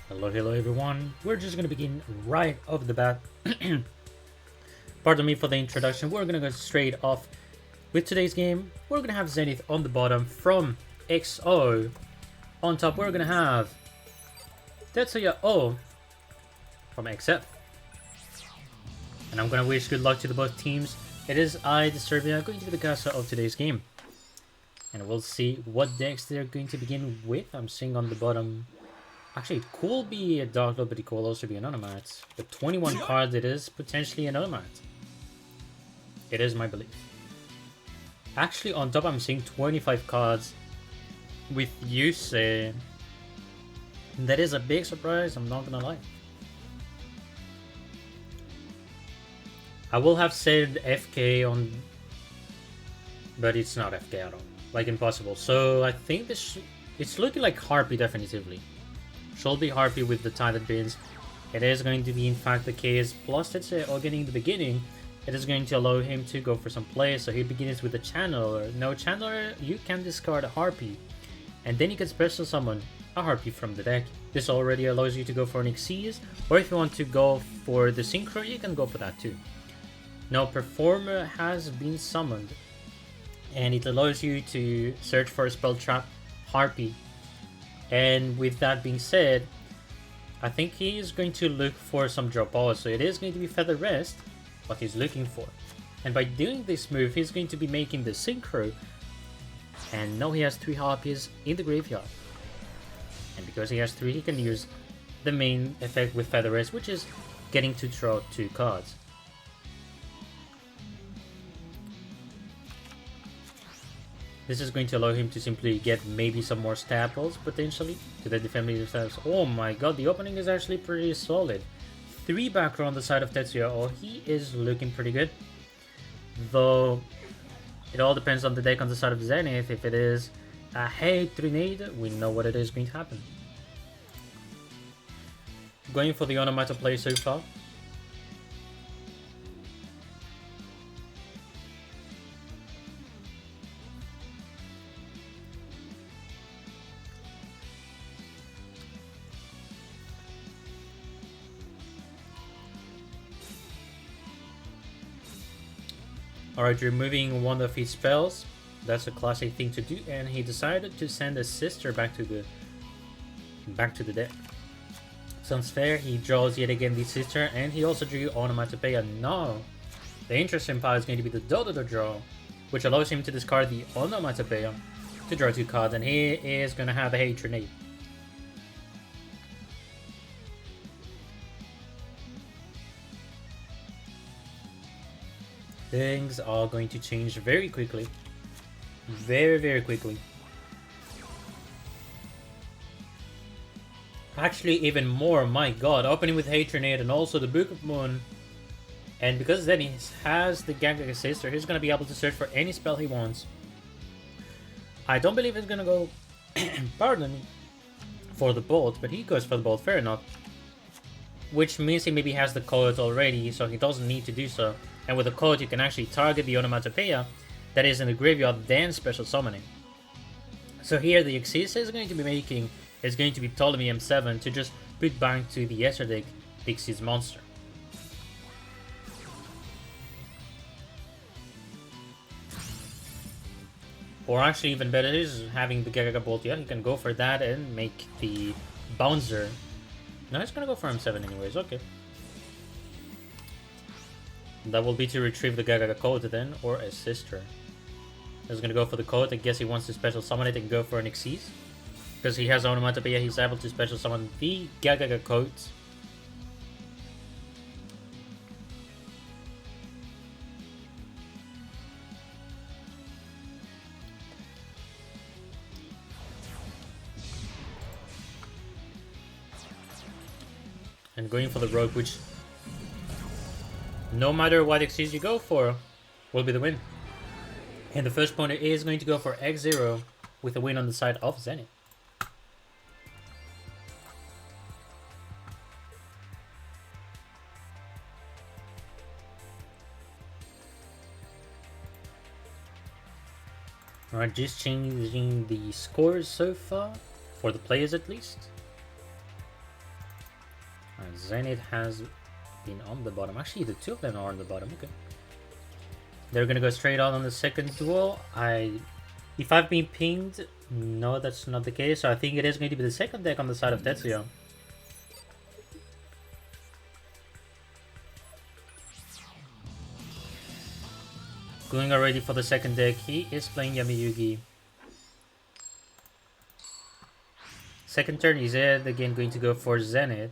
Hello everyone. We're just gonna begin right off the bat. Pardon me for the introduction. We're gonna go straight off with today's game. We're gonna have Zenith on the bottom from X-0. On top, we're gonna have Tetsuya O from XF. And I'm gonna wish good luck to the both teams. It is I, the Serbia, going to be the caster of today's game. And we'll see what decks they're going to begin with. I'm seeing on the bottom. Actually, it could be a Dark Lord, but it could also be an Onomat. But 21 cards, it is potentially an Onomat. It is my belief. Actually, on top, I'm seeing 25 cards with Yusei. That is a big surprise, I'm not gonna lie. I will have said FK on, but it's not FK at all. Like impossible. So I think it's looking like Harpy definitively. Should be Harpy with the Tided Bins. It is going to be in fact the case. Plus, let's say, getting the beginning, it is going to allow him to go for some plays. So he begins with the Channeler. No Channeler, you can discard a Harpy. And then you can special summon a Harpy from the deck. This already allows you to go for an Xyz. Or if you want to go for the Synchro, you can go for that too. Now, Performer has been summoned. And it allows you to search for a spell trap Harpy. And with that being said, I think he is going to look for some drop balls. So it is going to be Feather Rest, what he's looking for. And by doing this move, he's going to be making the Synchro. And now he has 3 Harpies in the graveyard. And because he has 3, he can use the main effect with Feather Rest, which is getting to draw 2 cards. This is going to allow him to simply get maybe some more staples, potentially, to the defend themselves. Oh my god, the opening is actually pretty solid. 3 backer on the side of Tetsuya. Oh, he is looking pretty good. Though, it all depends on the deck on the side of Zenith. If it is a Hate Grenade, we know what it is going to happen. Going for the Onomata play so far. Alright, removing one of his spells. That's a classic thing to do, and he decided to send a sister back to the deck. Sounds fair. He draws yet again the sister, and he also drew Onomatopoeia. No, the interesting part is going to be the Dodo draw, which allows him to discard the Onomatopoeia to draw 2 cards, and he is going to have a Hate Grenade. Things are going to change very quickly. Very quickly. Actually, even more, my god. Opening with Hate Grenade and also the Book of Moon. And because then he has the Gagaga Sister, he's going to be able to search for any spell he wants. I don't believe he's going to go, pardon me, for the Bolt, but he goes for the Bolt, fair enough. Which means he maybe has the code already, so he doesn't need to do so. And with the code, you can actually target the Onomatopoeia that is in the graveyard, then special summoning. So here, the Xyz is going to be making is going to be Ptolemy M7 to just put back to the yesterday Xyz monster. Or actually, even better is having the Gagaga Bolt. Yeah, he can go for that and make the Bouncer. No, he's gonna go for M7 anyways. Okay. That will be to retrieve the Gagaga code then, or a sister. He's gonna go for the code. I guess he wants to special summon it and go for an Xyz. Because he has Onomatopoeia, he's able to special summon the Gagaga codes. And going for the Rogue, which no matter what Xyz you go for, will be the win. And the first opponent is going to go for X-0 with a win on the side of Zenith. Alright, just changing the scores so far, for the players at least. Zenith has been on the bottom. Actually, the two of them are on the bottom. Okay. They're gonna go straight on the second duel. If I've been pinged, no, that's not the case. So I think it is going to be the second deck on the side of Tetsuya. Going already for the second deck. He is playing Yami-Yugi. Second turn, he's again going to go for Zenith.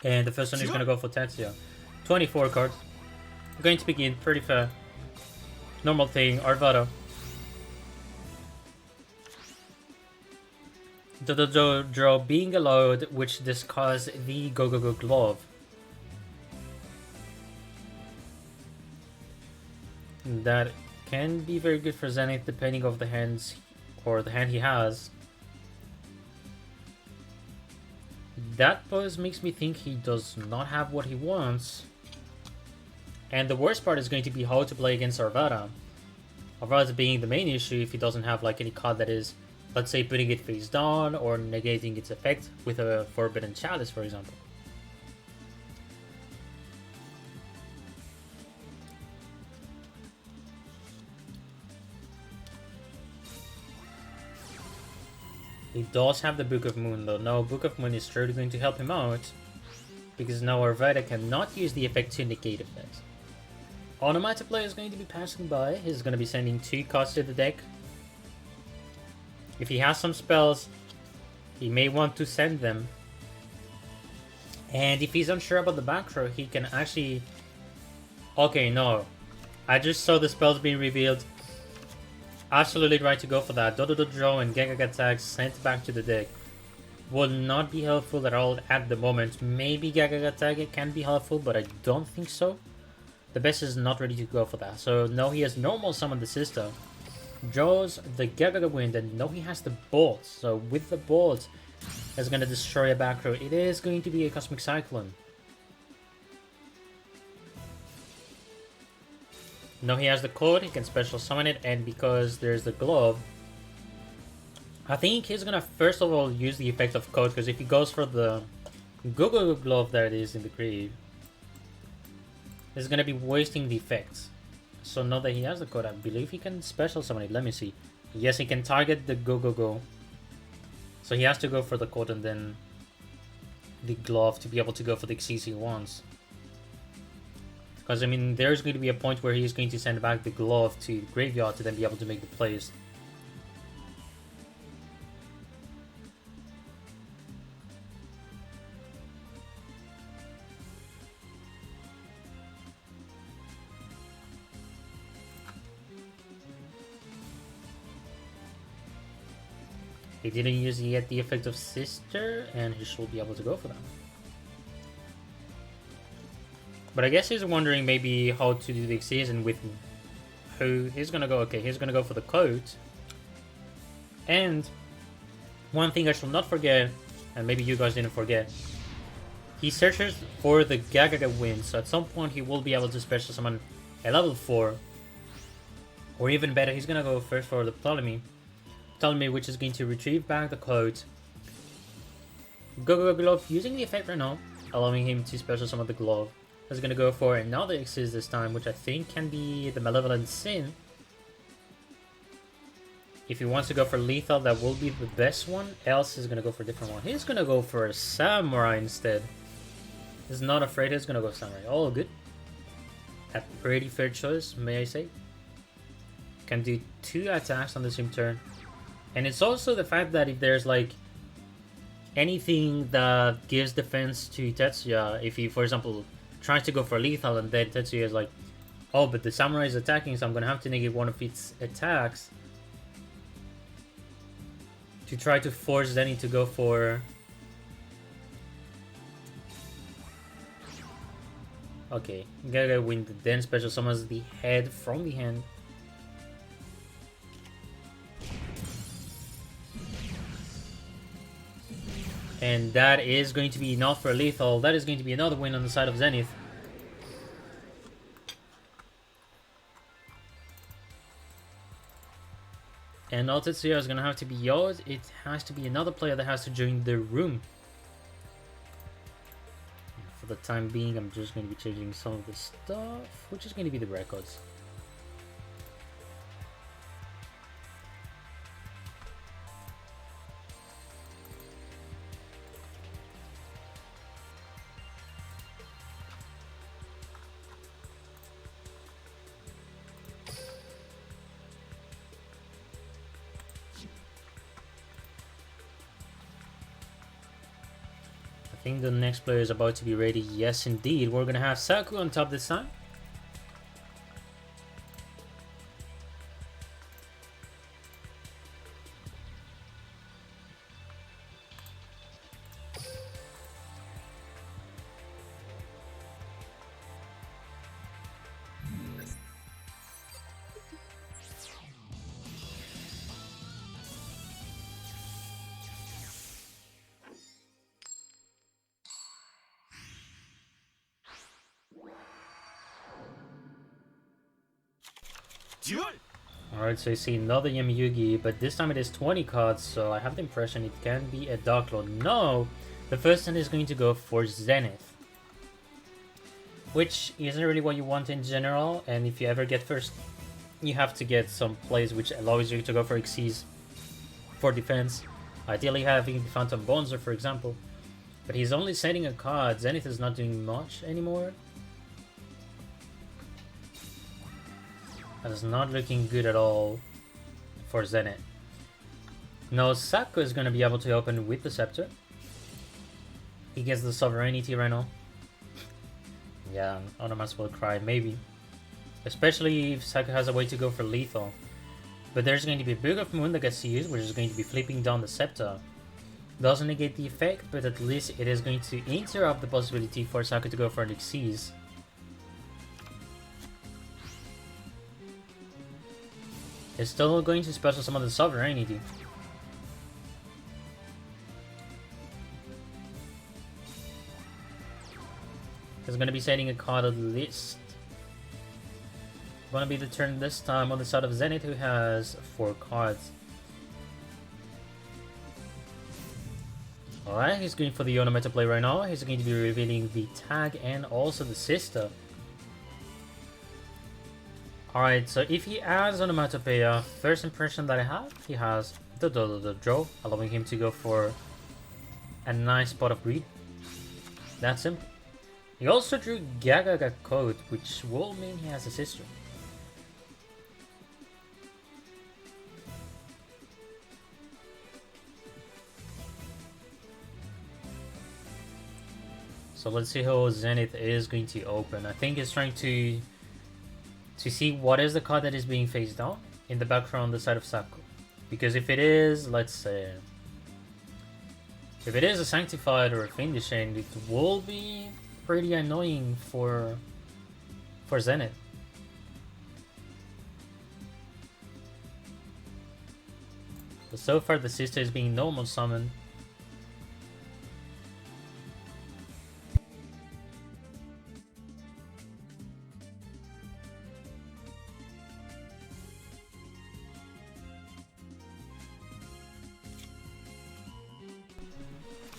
And the first one is going to go for Tetsuya. 24 cards. Going to begin, pretty fair. Normal thing, Arvada. The draw being allowed, which discards the Go-Go-Go glove. That can be very good for Zenith depending on the hands or the hand he has. That pose makes me think he does not have what he wants. And the worst part is going to be how to play against Arvada. Arvada being the main issue if he doesn't have like any card that is, let's say, putting it face down or negating its effect with a Forbidden Chalice, for example. He does have the Book of Moon though. Now Book of Moon is surely going to help him out, because now Arvada cannot use the effect to negate effects. Onomata player is going to be passing by. He's going to be sending 2 cards to the deck. If he has some spells, he may want to send them. And if he's unsure about the back row, he can actually... Okay, no. I just saw the spells being revealed. Absolutely right to go for that. Dodo draw and Gagag attack sent back to the deck will not be helpful at all at the moment. Maybe Gagag attack can be helpful, but I don't think so. The best is not ready to go for that. So no, he has normal summon the sister. Draws the Gagag Wind, and no, he has the bolt. So with the bolt, that's going to destroy a back row. It is going to be a Cosmic Cyclone. No, he has the code, he can special summon it, and because there's the glove, I think he's gonna first of all use the effect of code, because if he goes for the Go-Go glove that is in the grave, he's gonna be wasting the effects. So now that he has the code, I believe he can special summon it. Let me see. Yes, he can target the Go-Go. So he has to go for the code and then the glove to be able to go for the Xyz he wants. Because, I mean, there's going to be a point where he's going to send back the glove to the graveyard to then be able to make the plays. He didn't use yet the effect of Sister, and he should be able to go for that. But I guess he's wondering maybe how to do the season with who he's gonna go. Okay, he's gonna go for the coat. And one thing I shall not forget, and maybe you guys didn't forget, he searches for the Gagaga Wind. So at some point he will be able to special summon a level 4. Or even better, he's gonna go first for the Ptolemy, which is going to retrieve back the coat. Go Glove using the effect right now, allowing him to special summon the glove. Is going to go for another Xyz this time, which I think can be the Malevolent Sin. If he wants to go for lethal, that will be the best one. Else, he's going to go for a different one. He's going to go for a Samurai instead. He's not afraid, he's going to go Samurai. All good. A pretty fair choice, may I say. Can do 2 attacks on the same turn. And it's also the fact that if there's like anything that gives defense to Tetsuya, if he, for example, tries to go for lethal and then Tetsuya is like, oh, but the Samurai is attacking, so I'm gonna have to negate one of its attacks to try to force Zenny to go for... Okay, Gaga Wind then special summons the head from the hand. And that is going to be enough for lethal. That is going to be another win on the side of Zenith. And now Tetsuya is going to have to be yours. It has to be another player that has to join the room. the time being, I'm just going to be changing some of the stuff, which is going to be the records. I think the next player is about to be ready. Yes, indeed. We're going to have Saku on top this time. Duel! Alright, so you see another Yugi, but this time it is 20 cards, so I have the impression it can be a Dark Lord. No! The first one is going to go for Zenith. Which isn't really what you want in general, and if you ever get first, you have to get some plays which allows you to go for Xyz for defense. Ideally having the Phantom Bonzer, for example. But he's only setting a card. Zenith is not doing much anymore. That is not looking good at all for Zenith. Now Saku is going to be able to open with the Scepter. He gets the Sovereignty right now. Yeah, Onomas will cry, maybe. Especially if Saku has a way to go for lethal. But there's going to be a Book of Moon that gets used, which is going to be flipping down the Scepter. Doesn't negate the effect, but at least it is going to interrupt the possibility for Saku to go for an Xyz. It's still going to special summon the Sovereignty. It's going to be setting a card at least. Going to be the turn this time on the side of Zenith, who has 4 cards. Alright, he's going for the Yono play right now. He's going to be revealing the tag and also the sister. Alright, so if he adds Onomatopoeia, first impression that I have, he has the draw, allowing him to go for a nice pot of greed. That's simple. He also drew Gagaga Code, which will mean he has a sister. So let's see how Zenith is going to open. I think he's trying to see what is the card that is being face down in the background on the side of Saku. Because if it is, let's say, if it is a Sanctified or a Fiendish End, it will be pretty annoying for Zenith. But so far the sister is being normal summoned.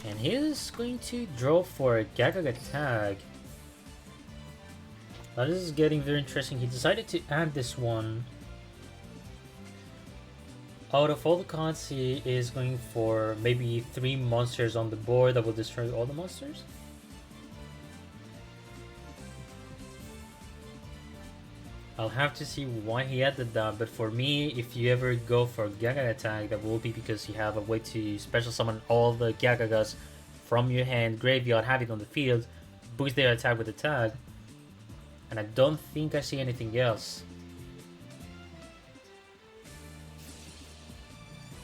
And he's going to draw for a Gagaga tag. Now this is getting very interesting. He decided to add this one. Out of all the cards, he is going for maybe 3 monsters on the board that will destroy all the monsters. I'll have to see why he added that, but for me, if you ever go for Gagaga attack, that will be because you have a way to special summon all the Gagagas from your hand, graveyard, have it on the field, boost their attack with a tag, and I don't think I see anything else.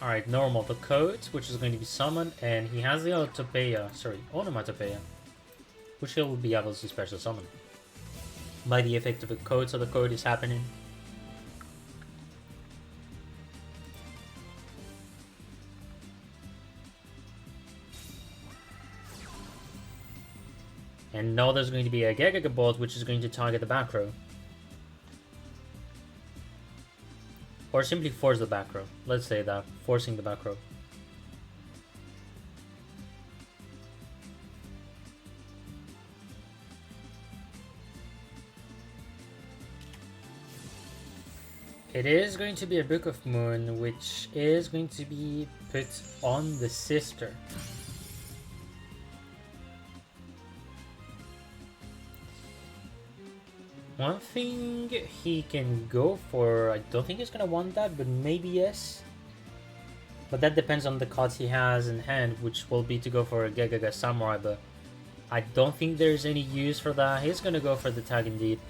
Alright, normal, the code, which is going to be summoned, and he has the Onomatopoeia, which he will be able to special summon by the effect of a code, so the code is happening. And now there's going to be a Gagaga bolt, which is going to target the back row. Or simply force the back row. Let's say that, forcing the back row. It is going to be a Book of Moon, which is going to be put on the sister. One thing he can go for, I don't think he's gonna want that, but maybe yes. But that depends on the cards he has in hand, which will be to go for a Gagaga Samurai, but I don't think there's any use for that. He's gonna go for the tag indeed.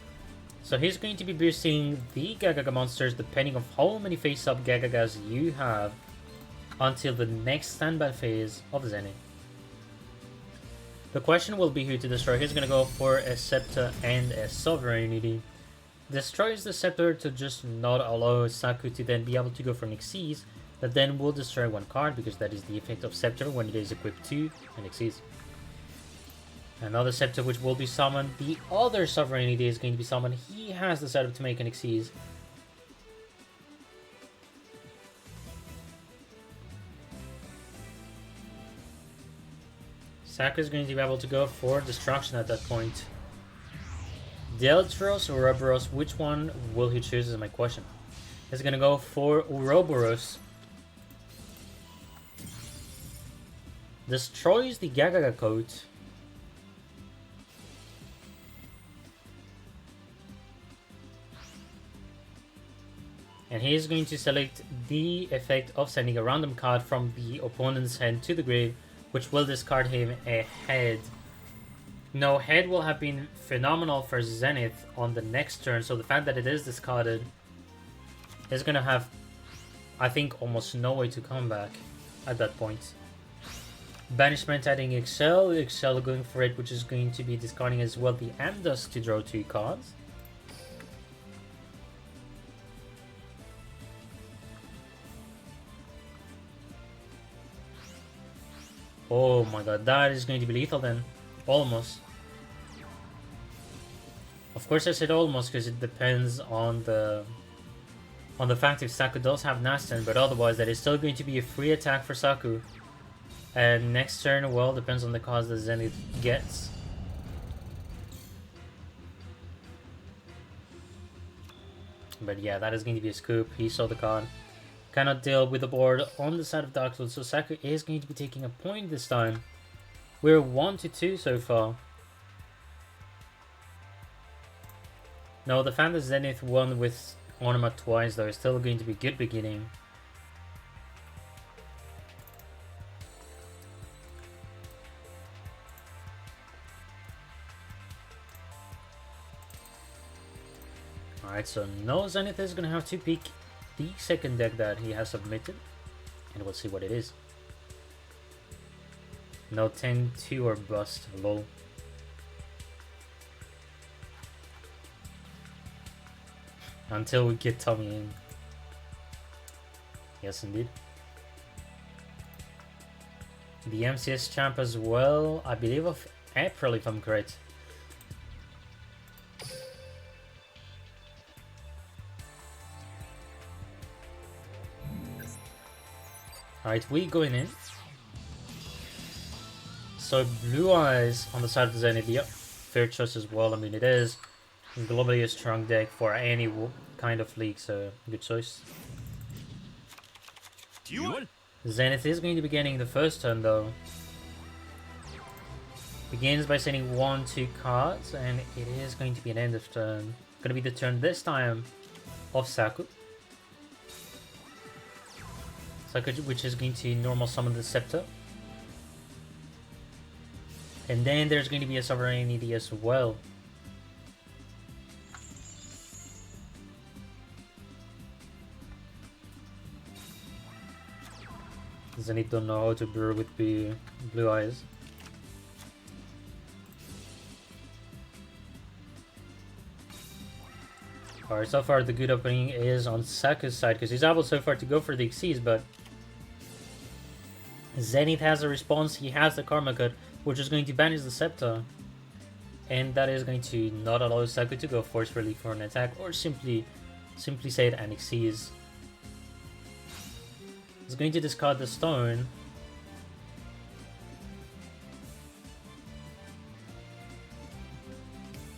So he's going to be boosting the Gagaga monsters depending on how many face-up Gagagas you have until the next standby phase of Zenith. The question will be who to destroy. He's gonna go for a Scepter and a Sovereignty. Destroys the Scepter to just not allow Saku to then be able to go for an Xyz that then will destroy one card, because that is the effect of Scepter when it is equipped to an Xyz. Another Scepter which will be summoned. The other Sovereignty is going to be summoned. He has the setup to make an Xyz. Saku is going to be able to go for Destruction at that point. Deltros or Ouroboros, which one will he choose is my question. He's going to go for Ouroboros. Destroys the Gagaga coat. And he is going to select the effect of sending a random card from the opponent's hand to the grave, which will discard him a head. No, head will have been phenomenal for Zenith on the next turn, so the fact that it is discarded is going to have, I think, almost no way to come back at that point. Banishment adding X-0, X-0 going for it, which is going to be discarding as well the Amdust to draw 2 cards. Oh my god, that is going to be lethal then. Almost. Of course I said almost because it depends on the fact if Saku does have Nasten, but otherwise that is still going to be a free attack for Saku. And next turn, well, depends on the cards that Zenith gets. But yeah, that is going to be a scoop. He saw the card. Cannot deal with the board on the side of Dark Lord, so Saku is going to be taking a point this time. We're 1-2 so far. No, the fact that Zenith won with Ornament twice though is still going to be a good beginning. Alright, so no, Zenith is going to have to pick the second deck that he has submitted, and we'll see what it is. No 10-2 or bust, lol. Until we get Tommy in. Yes, indeed. The MCS champ as well, I believe of April if I'm correct. Alright, we going in. So Blue Eyes on the side of the Zenith, yep, fair choice as well. I mean, it is globally a strong deck for any kind of league, so good choice. Duel? Zenith is going to be getting the first turn though. Begins by sending 1-2 cards, and it is going to be an end of turn. Gonna be the turn this time of Saku. Saku, which is going to normal summon the Scepter. And then there's going to be a Sovereignty as well. Zenith don't know how to brew with Blue Eyes. Alright, so far the good opening is on Saku's side because he's able so far to go for the Xyz, but Zenith has a response. He has the Karma Cut, which is going to banish the Scepter, and that is going to not allow Saku to go forcefully for an attack, or simply say it and Xyz. He's going to discard the stone.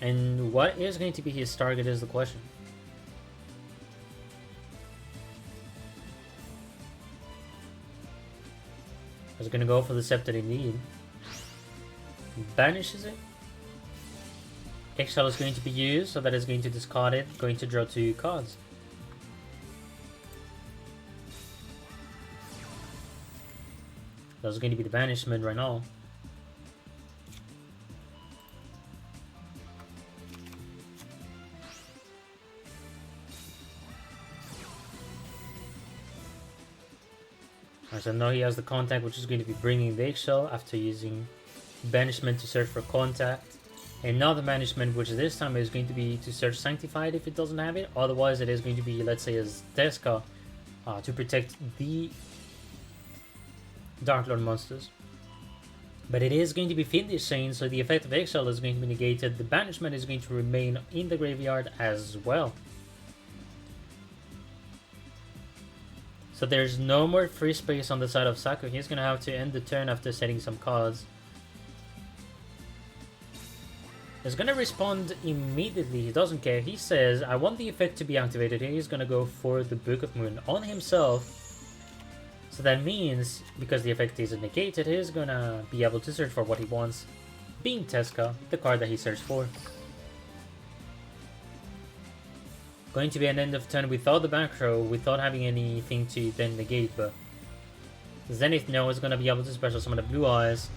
And what is going to be his target is the question. was gonna go for the Scepter indeed. Banishes it. X-0 is going to be used, so that is going to discard it, going to draw 2 cards. That's going to be the banishment right now. So now he has the contact, which is going to be bringing the X-0 after using banishment to search for contact. And now the banishment, which this time is going to be to search Sanctified if it doesn't have it. Otherwise, it is going to be, let's say, as Teska to protect the Dark Lord monsters. But it is going to be Fiendish Saint, so the effect of X-0 is going to be negated. The banishment is going to remain in the graveyard as well. So there's no more free space on the side of Saku. He's going to have to end the turn after setting some cards. He's going to respond immediately. He doesn't care. He says, I want the effect to be activated. He's going to go for the Book of Moon on himself. So that means, because the effect is negated, he's going to be able to search for what he wants. Being Teska, the card that he searched for. Going to be an end of turn without the back row, without having anything to then negate, but Zenith now is going to be able to special summon the Blue Eyes.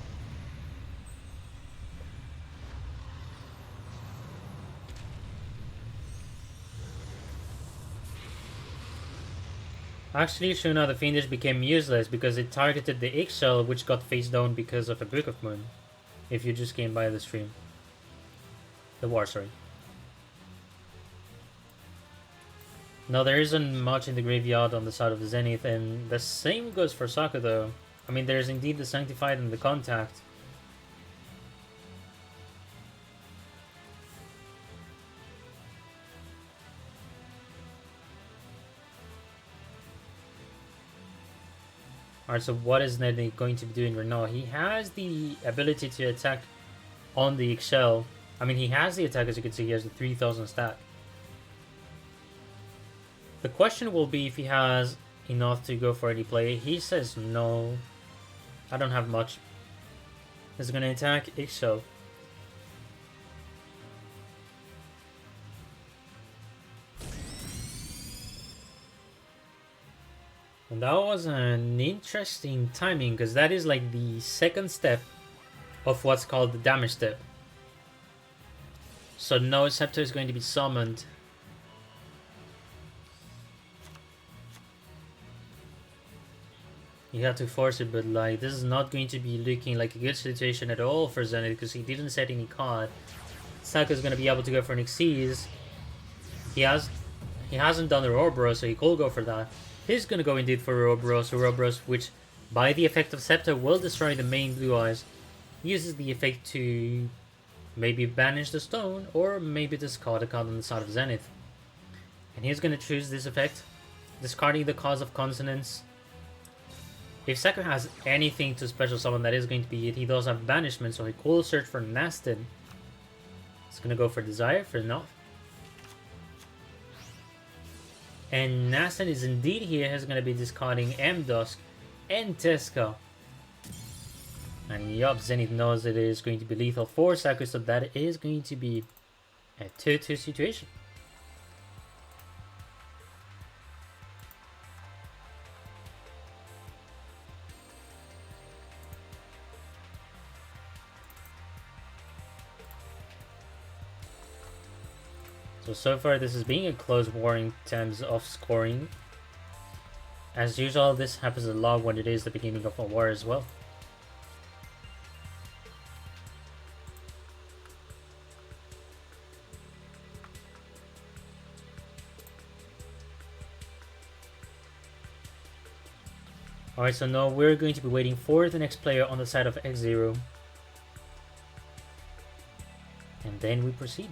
Actually, soon now the Fiendish became useless because it targeted the X-0, which got face down because of a Book of Moon. If you just came by the stream. The war, sorry. No, there isn't much in the graveyard on the side of the Zenith, and the same goes for Saku though. I mean, there's indeed the Sanctified and the Contact. Alright, so what is Nedney going to be doing right now? He has the ability to attack on the X-0. I mean, he has the attack, as you can see, he has the 3000 stat. The question will be if he has enough to go for any play. He says no. I don't have much. He's going to attack X-0. And that was an interesting timing, because that is like the second step of what's called the damage step. So no Scepter is going to be summoned. You have to force it, but like this is not going to be looking like a good situation at all for Zenith because he didn't set any card. Saku's gonna be able to go for an Xyz. He hasn't done the Ouroboros, so he could go for that. He's gonna go indeed for Ouroboros, which by the effect of Scepter will destroy the main Blue Eyes. Uses the effect to maybe banish the stone or maybe discard a card on the side of Zenith. And he's gonna choose this effect, discarding the Cause of Consonance. If Saku has anything to special summon, that is going to be it. He does have banishment, so he could search for Nastin. He's gonna go for Desire for enough. And Nastin is indeed here. He's gonna be discarding M-Dusk and Teska. And yup, Zenith knows it is going to be lethal for Saku, so that is going to be a 2-2 situation. So far this is being a close war in terms of scoring. As usual, this happens a lot when it is the beginning of a war as well. Alright, so now we're going to be waiting for the next player on the side of X-0. And then we proceed.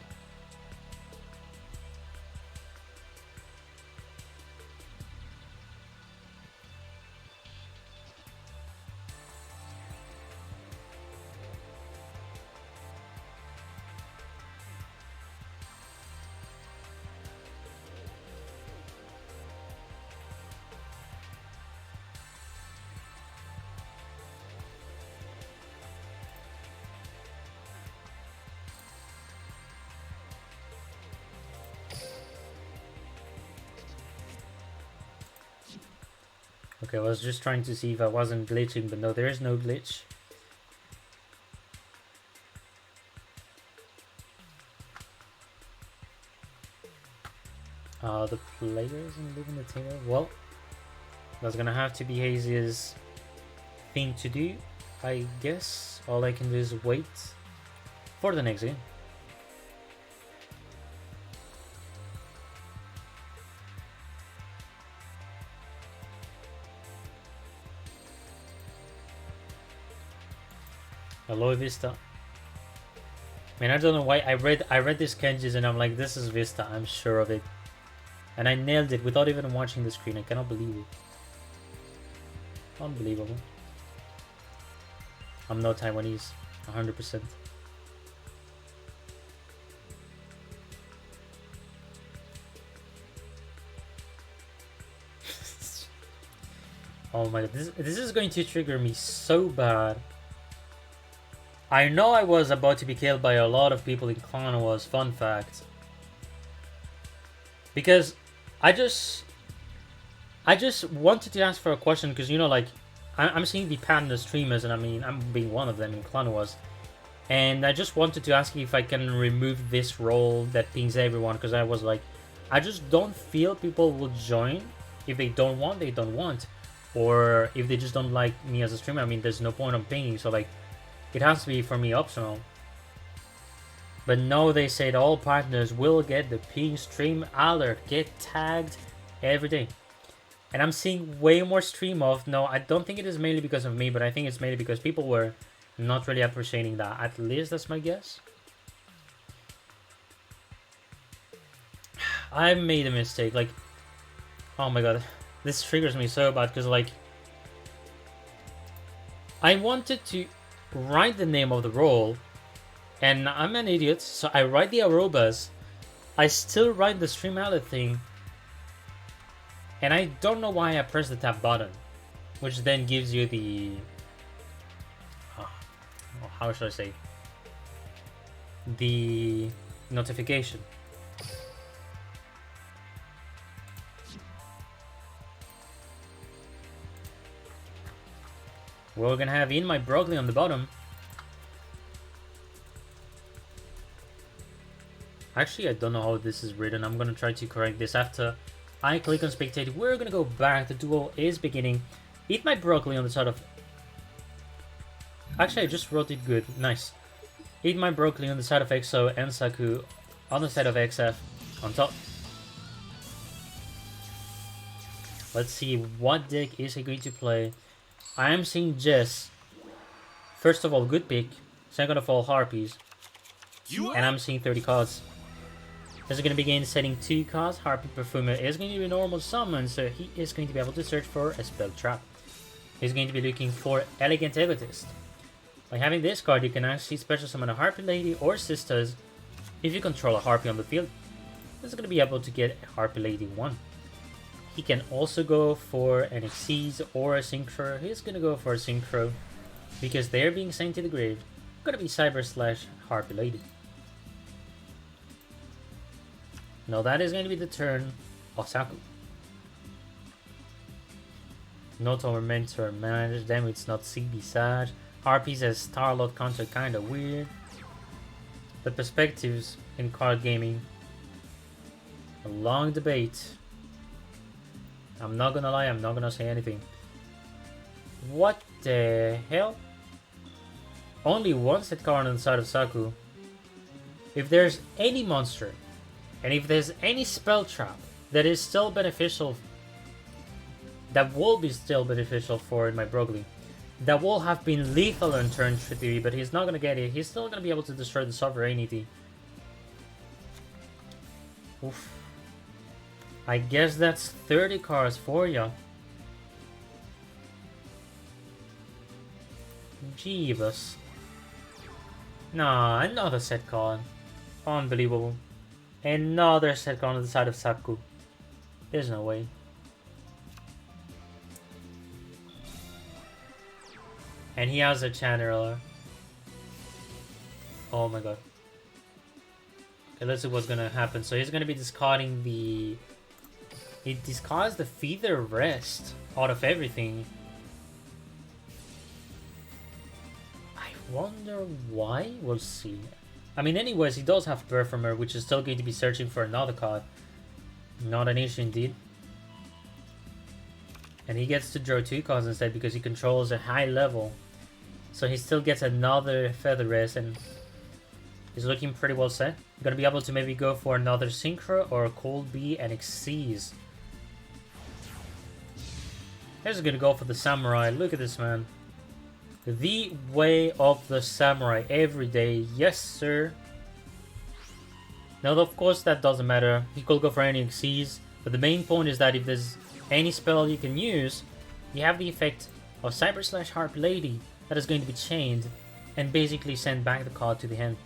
Okay, I was just trying to see if I wasn't glitching, but no, there is no glitch. The player isn't leaving the table. Well, that's gonna have to be Hazy's thing to do. I guess all I can do is wait for the next game. Hello, Vista. Man, I don't know why I read this Kenji's and I'm like, this is Vista, I'm sure of it. And I nailed it without even watching the screen. I cannot believe it. Unbelievable. I'm no Taiwanese, 100%. Oh my god, this is going to trigger me so bad. I know I was about to be killed by a lot of people in Clan Wars, fun fact. Because I just wanted to ask for a question because, you know, like, I'm seeing the partner streamers and I mean, I'm being one of them in Clan Wars. And I just wanted to ask if I can remove this role that pings everyone because I was like, I just don't feel people will join. If they don't want, they don't want. Or if they just don't like me as a streamer, I mean, there's no point of pinging. So, like, it has to be, for me, optional. But no, they said all partners will get the ping stream alert, get tagged every day. And I'm seeing way more stream off. No, I don't think it is mainly because of me, but I think it's mainly because people were not really appreciating that. At least that's my guess. I made a mistake. Like, oh my god. This triggers me so bad because, like, I wanted to write the name of the role, and I'm an idiot, so I write the arrobas. I still write the stream alert thing, and I don't know why I press the tab button, which then gives you the how should I say, the notification. We're gonna have in my broccoli on the bottom. Actually, I don't know how this is written. I'm gonna try to correct this after I click on spectate. We're gonna go back. The duel is beginning. Eat my broccoli on the side of... Actually, I just wrote it good. Nice. Eat my broccoli on the side of X-0 and Saku on the side of XF on top. Let's see what deck is he going to play. I am seeing Jess. First of all, good pick. Second of all, Harpies. And I'm seeing 30 cards. This is going to begin setting 2 cards. Harpy Perfumer is going to be a normal summon, so he is going to be able to search for a spell trap. He's going to be looking for Elegant Egotist. By having this card, you can actually special summon a Harpy Lady or Sisters if you control a Harpy on the field. This is going to be able to get a Harpy Lady 1. He can also go for an Xyz or a Synchro. He's going to go for a Synchro because they're being sent to the grave. Going to be Cyber / Harpy Lady. Now that is going to be the turn of Saku. No Tormentor managed, then it's not CB Sag. Harpies as Starlord counter kinda weird. The perspectives in card gaming. A long debate. I'm not gonna lie, I'm not gonna say anything. What the hell? Only one set card on the side of Saku. If there's any monster, and if there's any spell trap that is still beneficial, that will be still beneficial for my Broglie, that will have been lethal on turn 3, but he's not gonna get it. He's still gonna be able to destroy the Sovereignty. Oof. I guess that's 30 cards for ya. Jeebus. Nah, another set card. Unbelievable. Another set card on the side of Saku. There's no way. And he has a channeler. Oh my god. Okay, let's see what's gonna happen. So he's gonna be discarding the It discards the feather rest out of everything. I wonder why? We'll see. I mean, anyways, he does have Performer, which is still going to be searching for another card. Not an issue indeed. And he gets to draw 2 cards instead because he controls a high level. So he still gets another Feather Rest and he's looking pretty well set. Gonna be able to maybe go for another Synchro or a Cold Bee and Xyz. He's gonna go for the Samurai. Look at this, man. The way of the Samurai every day. Yes, sir. Now, of course, that doesn't matter. He could go for any Xyz. But the main point is that if there's any spell you can use, you have the effect of Cyber / Harp Lady that is going to be chained and basically send back the card to the hand.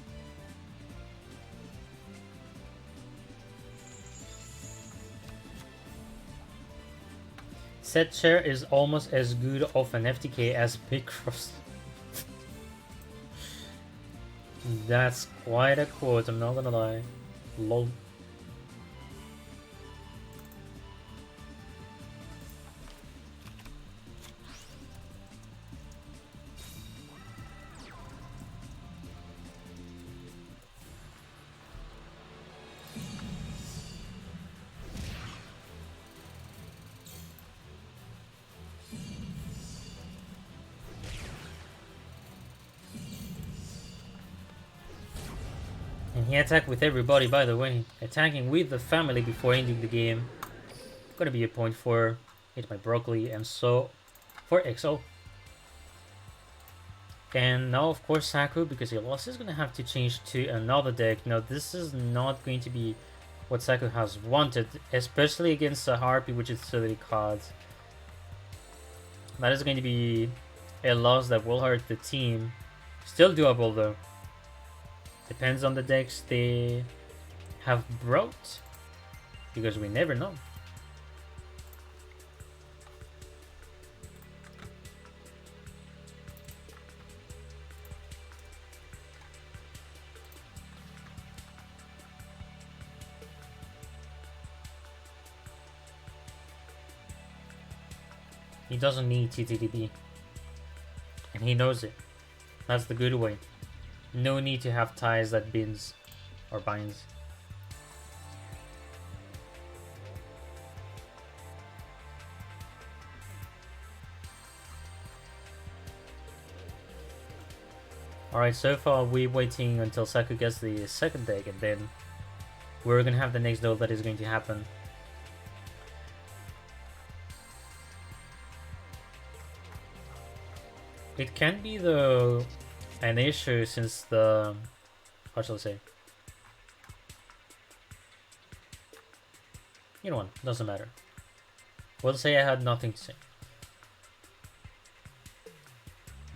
Set chair is almost as good of an FTK as Picross. That's quite a quote, I'm not gonna lie. Lol. And he attacked with everybody, by the way. Attacking with the family before ending the game. Gonna be a point for Hit My Broccoli and so for X-0. And now, of course, Saku, because he lost, is gonna have to change to another deck. Now, this is not going to be what Saku has wanted, especially against a Harpy, which is 30 cards. That is going to be a loss that will hurt the team. Still doable, though. Depends on the decks they have brought, because we never know. He doesn't need TTDB, and he knows it. That's the good way. No need to have ties that binds or binds. Alright, so far we're waiting until Saku gets the second deck, and then we're gonna have the next duel that is going to happen. It can be, though, an issue since the... how shall I say? You know what, doesn't matter. We'll say I had nothing to say.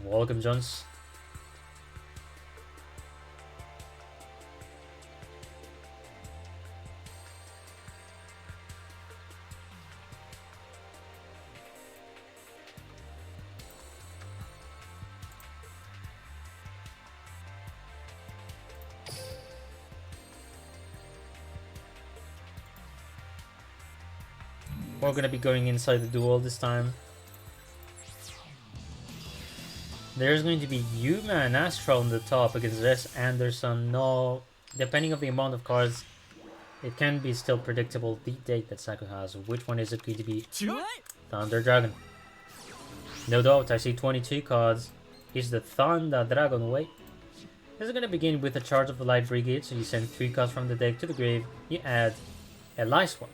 Welcome, Jones. We're gonna be going inside the duel this time. There's going to be Yuma and Astral on the top against Res Anderson. No, depending on the amount of cards, it can be still predictable the deck that Saku has. Which one is it going to be? Thunder Dragon. No doubt, I see 22 cards. Is the Thunder Dragon way? This is gonna begin with a charge of the Light Brigade, so you send 3 cards from the deck to the grave. You add a Light Swap.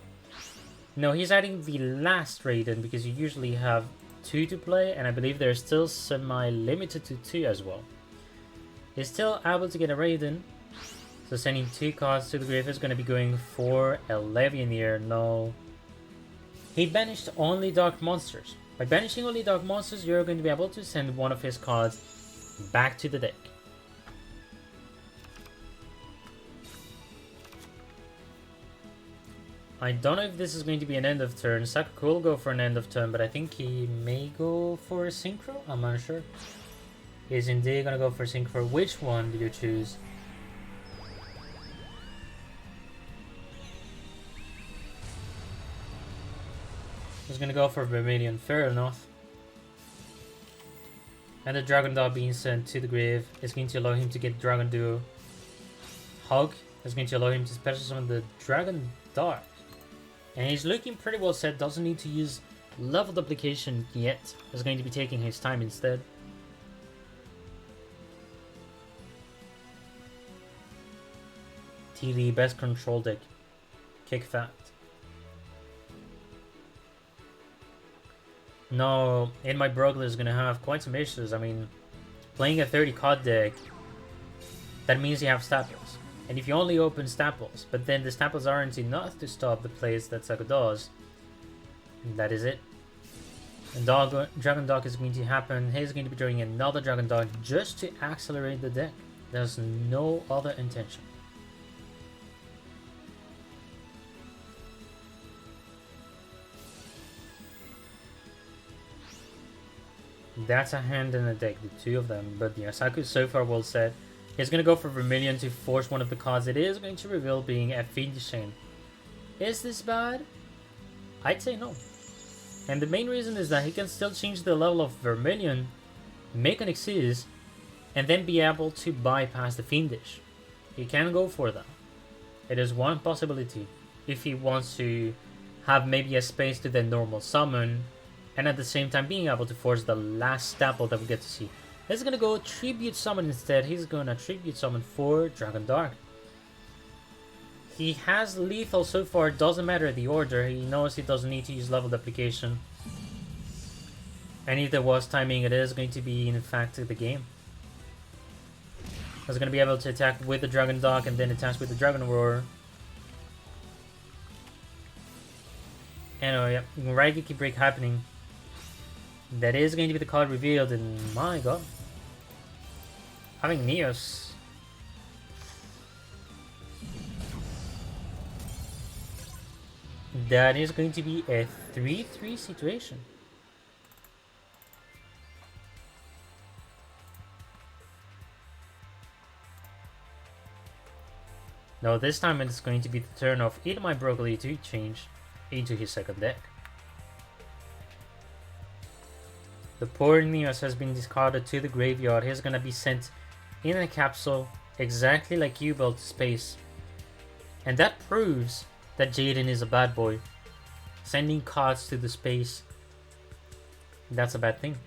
No, he's adding the last Raiden because you usually have 2 to play, and I believe they're still semi-limited to 2 as well. He's still able to get a Raiden, so sending 2 cards to the grave is going to be going for a Levianeer. No, he banished only Dark Monsters. By banishing only Dark Monsters, you're going to be able to send one of his cards back to the deck. I don't know if this is going to be an end of turn. Saku will go for an end of turn, but I think he may go for a Synchro? I'm not sure. He's indeed gonna go for Synchro. Which one do you choose? He's gonna go for Vermilion, fair enough. And the Dragon Dog being sent to the grave is going to allow him to get Dragon Duo. Hug is going to allow him to special summon the Dragon Dog. And he's looking pretty well set, doesn't need to use level duplication yet. He's going to be taking his time instead. TD, best control deck. Kick fat. No, in my Brockler is going to have quite some issues. I mean, playing a 30 card deck, that means you have staples. And if you only open staples, but then the staples aren't enough to stop the plays that Saku does, that is it. And Dragon Dog is going to happen. He's going to be drawing another Dragon Dog just to accelerate the deck. There's no other intention. That's a hand in the deck, the two of them. But yeah, Saku's so far well set. He's going to go for Vermilion to force one of the cards it is going to reveal being a Fiendish Chain. Is this bad? I'd say no. And the main reason is that he can still change the level of Vermilion, make an Xyz, and then be able to bypass the Fiendish. He can go for that. It is one possibility. If he wants to have maybe a space to then normal summon, and at the same time being able to force the last staple that we get to see. He's gonna go Tribute Summon instead. He's gonna Tribute Summon for Dragon Dark. He has lethal so far, doesn't matter the order. He knows he doesn't need to use level duplication. And if there was timing, it is going to be in fact the game. He's gonna be able to attack with the Dragon Dark and then attack with the Dragon Roar. And oh yeah, Raigeki break happening. That is going to be the card revealed, and my god. Having Neos. That is going to be a 3-3 situation. Now this time it's going to be the turn of Eat My Broccoli to change into his second deck. The poor Neos has been discarded to the graveyard. He's gonna be sent in a capsule exactly like U-Belt to space. And that proves that Jaden is a bad boy. Sending cards to the space, that's a bad thing.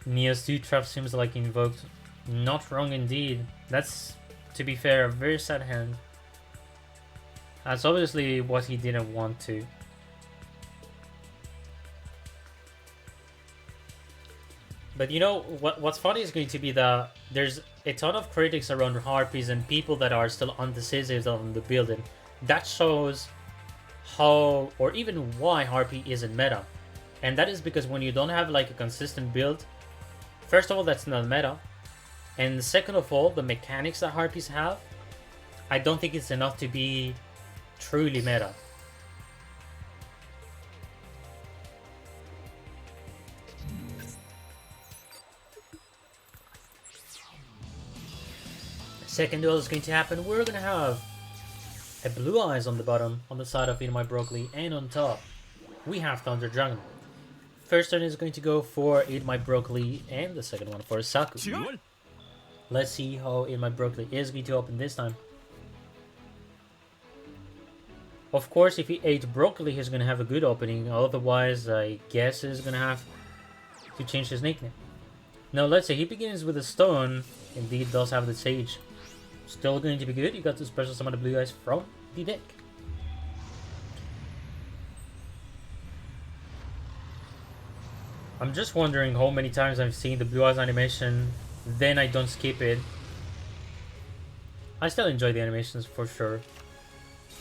Neos 2 trap seems like invoked. Not wrong indeed. That's, to be fair, a very sad hand. That's obviously what he didn't want to. But you know, what's funny is going to be that there's a ton of critics around Harpies and people that are still undecisive on the build. And that shows how, or even why Harpy isn't meta. And that is because when you don't have like a consistent build, first of all, that's not meta. And second of all, the mechanics that Harpies have, I don't think it's enough to be truly meta. Second duel is going to happen. We're going to have a Blue Eyes on the bottom, on the side of Eat My Broccoli, and on top, we have Thunder Dragon. First turn is going to go for Eat My Broccoli, and the second one for Saku. Let's see how Eat My Broccoli is going to open this time. Of course, if he ate broccoli, he's going to have a good opening. Otherwise, I guess he's going to have to change his nickname. Now, let's say he begins with a stone. Indeed, does have the sage. Still going to be good. You got to special summon the Blue Eyes from the deck. I'm just wondering how many times I've seen the Blue Eyes animation, then I don't skip it. I still enjoy the animations for sure,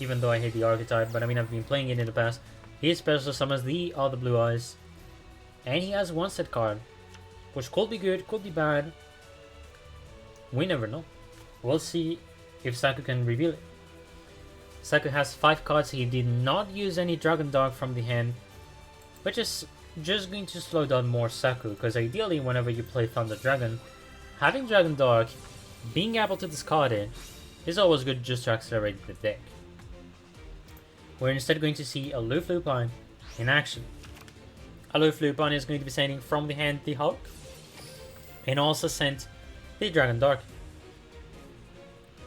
even though I hate the archetype, but I mean, I've been playing it in the past. He special summons the other Blue Eyes, and he has one set card, which could be good, could be bad. We never know. We'll see if Saku can reveal it. Saku has 5 cards. He did not use any Dragon Dog from the hand, which is just going to slow down more Saku, because ideally whenever you play Thunder Dragon, having Dragon Dog, being able to discard it, is always good just to accelerate the deck. we're instead going to see Aloof Lupine in action. Aloof Lupine is going to be sending from the hand the Hulk, and also sent the Dragon Dark.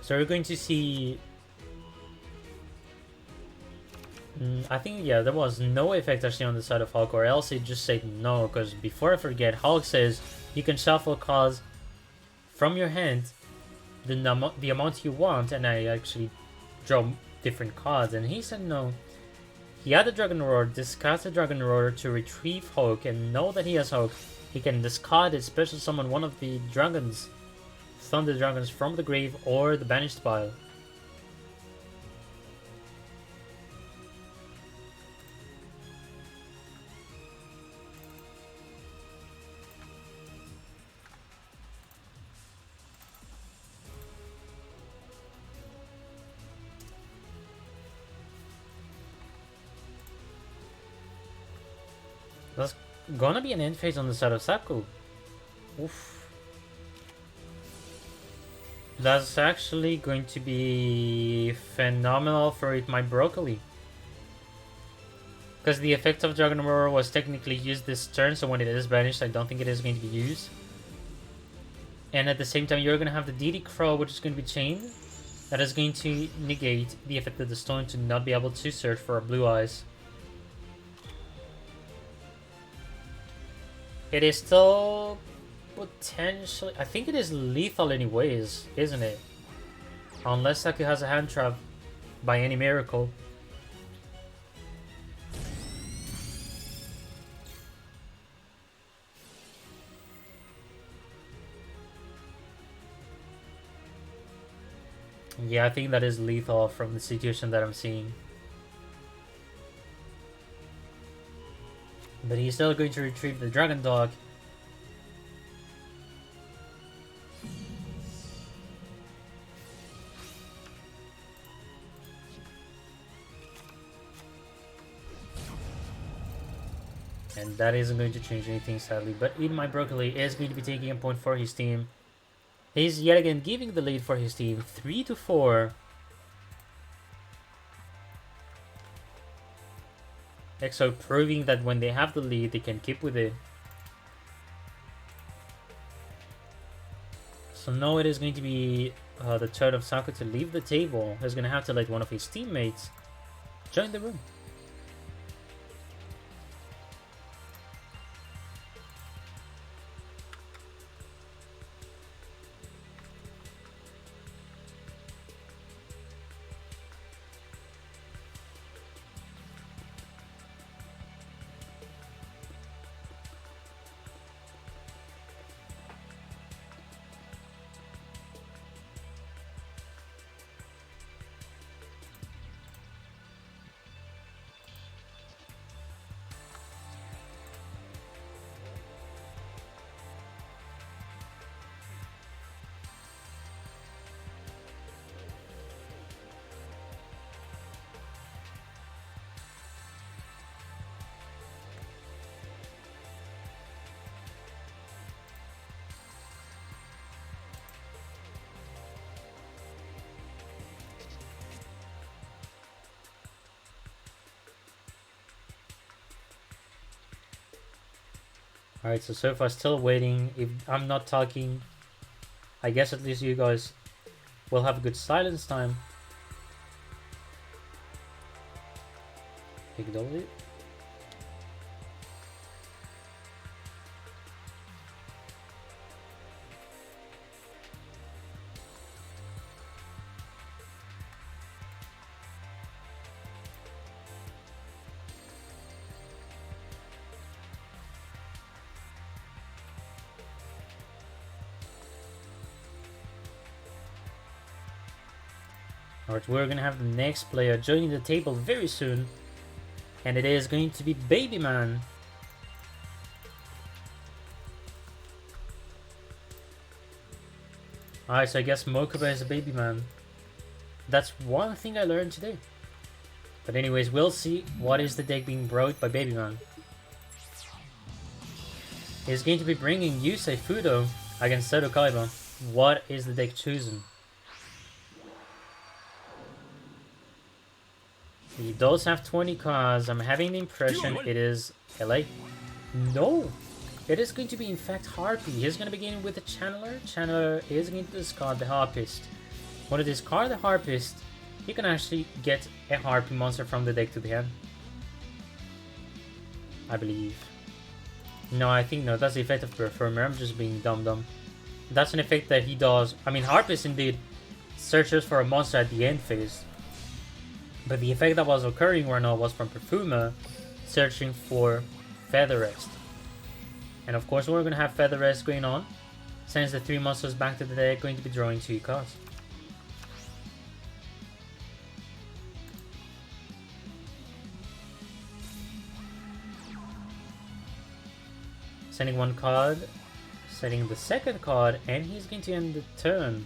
So we're going to see... I think, yeah, there was no effect actually on the side of Hulk, or else it just said no, because before I forget, Hulk says you can shuffle cards from your hand the amount you want, and I actually draw different cards, and he said no. He had the Dragon Roar, discards the Dragon Roar to retrieve Hulk, and know that he has Hulk. He can discard it, special summon one of the dragons, Thunder Dragons from the grave or the banished pile. That's gonna be an end phase on the side of Saku. Oof. That's actually going to be phenomenal for Eat My Broccoli. Because the effect of Dragon Roar was technically used this turn, so when it is banished, I don't think it is going to be used. And at the same time, you're going to have the DD Crow, which is going to be chained. That is going to negate the effect of the stone to not be able to search for Blue Eyes. It is still potentially... I think it is lethal anyways, isn't it? Unless Saku has a hand trap by any miracle. Yeah, I think that is lethal from the situation that I'm seeing. But he's still going to retrieve the Dragon Dog. And that isn't going to change anything, sadly. But Eat My Broccoli is going to be taking a point for his team. He's yet again giving the lead for his team, 3-4. X-0 proving that when they have the lead, they can keep with it. So now it is going to be the turn of Saku to leave the table. He's going to have to let one of his teammates join the room. Alright, so far still waiting. If I'm not talking, I guess at least you guys will have a good silence time. Big W. Alright, we're gonna have the next player joining the table very soon. And it is going to be Baby Man. Alright, so I guess Mokuba is a Baby Man. That's one thing I learned today. But anyways, we'll see what is the deck being brought by Baby Man. He's going to be bringing Yusei Fudo against Seto Kaiba. What is the deck chosen? He does have 20 cards. I'm having the impression it is LA. No! It is going to be, in fact, Harpy. He's going to begin with the Channeler. Channeler is going to discard the Harpist. When you discard the Harpist, you can actually get a Harpy monster from the deck to the hand. I believe. No, I think no. That's the effect of Performer. I'm just being dumb. That's an effect that he does. I mean, Harpist indeed searches for a monster at the end phase. But the effect that was occurring right now was from Perfumer searching for Feather Rest. And of course we're going to have Feather Rest going on. Sends the 3 monsters back to the deck, going to be drawing 2 cards. Sending 1 card, setting the 2nd card, and he's going to end the turn.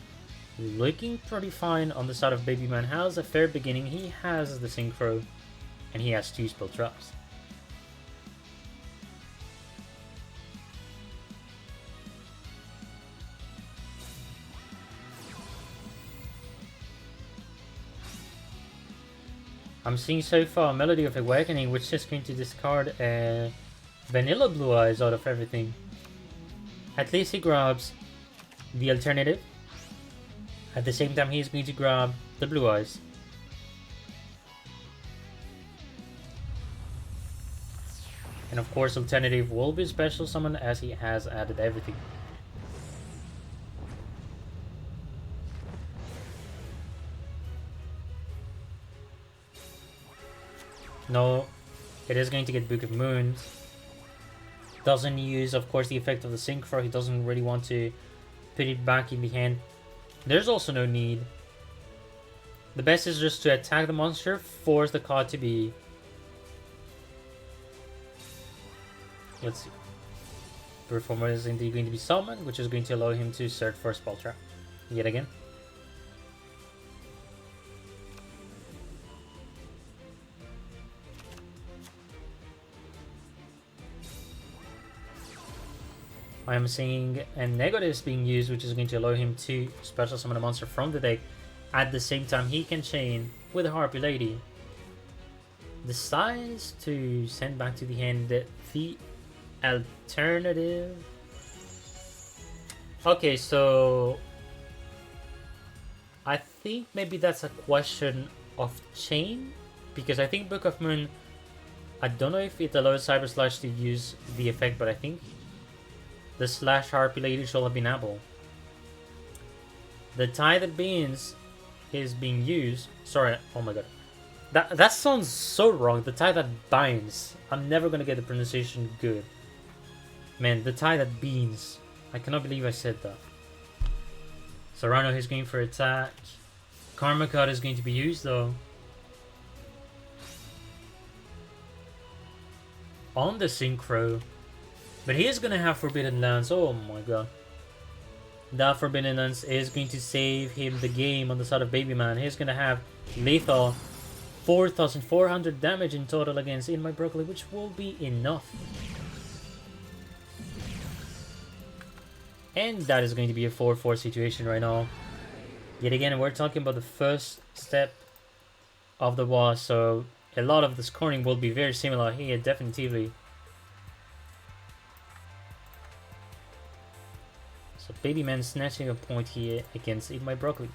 Looking pretty fine on the side of Babyman. Has a fair beginning. He has the Synchro, and he has 2 spell traps. I'm seeing so far Melody of Awakening, which is going to discard a Vanilla Blue Eyes out of everything. At least he grabs the alternative. At the same time, he's going to grab the Blue Eyes. And of course, alternative will be special summon as he has added everything. No, it is going to get Book of Moons. Doesn't use, of course, the effect of the Synchro. He doesn't really want to put it back in the hand. There's also no need. The best is just to attack the monster, force the card to be... Let's see. Performer is indeed going to be summoned, which is going to allow him to search for a spell trap. Yet again. I am seeing a negatives being used, which is going to allow him to special summon a monster from the deck. At the same time, he can chain with a Harpy Lady. Decides to send back to the hand the alternative. Okay, so I think maybe that's a question of chain, because I think Book of Moon, I don't know if it allows Cyber Slash to use the effect, but I think the slash Harpy Lady shall have been able. The tie that binds is being used. Sorry, oh my god. That sounds so wrong. The tie that binds. I'm never gonna get the pronunciation good. Man, the tie that binds. I cannot believe I said that. So right now he's going for attack. Karma card is going to be used though. On the Synchro. But he is going to have Forbidden Lance. Oh my god. That Forbidden Lance is going to save him the game on the side of Babyman. He's going to have lethal 4,400 damage in total against In My Broccoli, which will be enough. And that is going to be a 4-4 situation right now. Yet again, we're talking about the first step of the boss, so a lot of the scoring will be very similar here, definitively. So Babyman snatching a point here against Eat My Broccoli.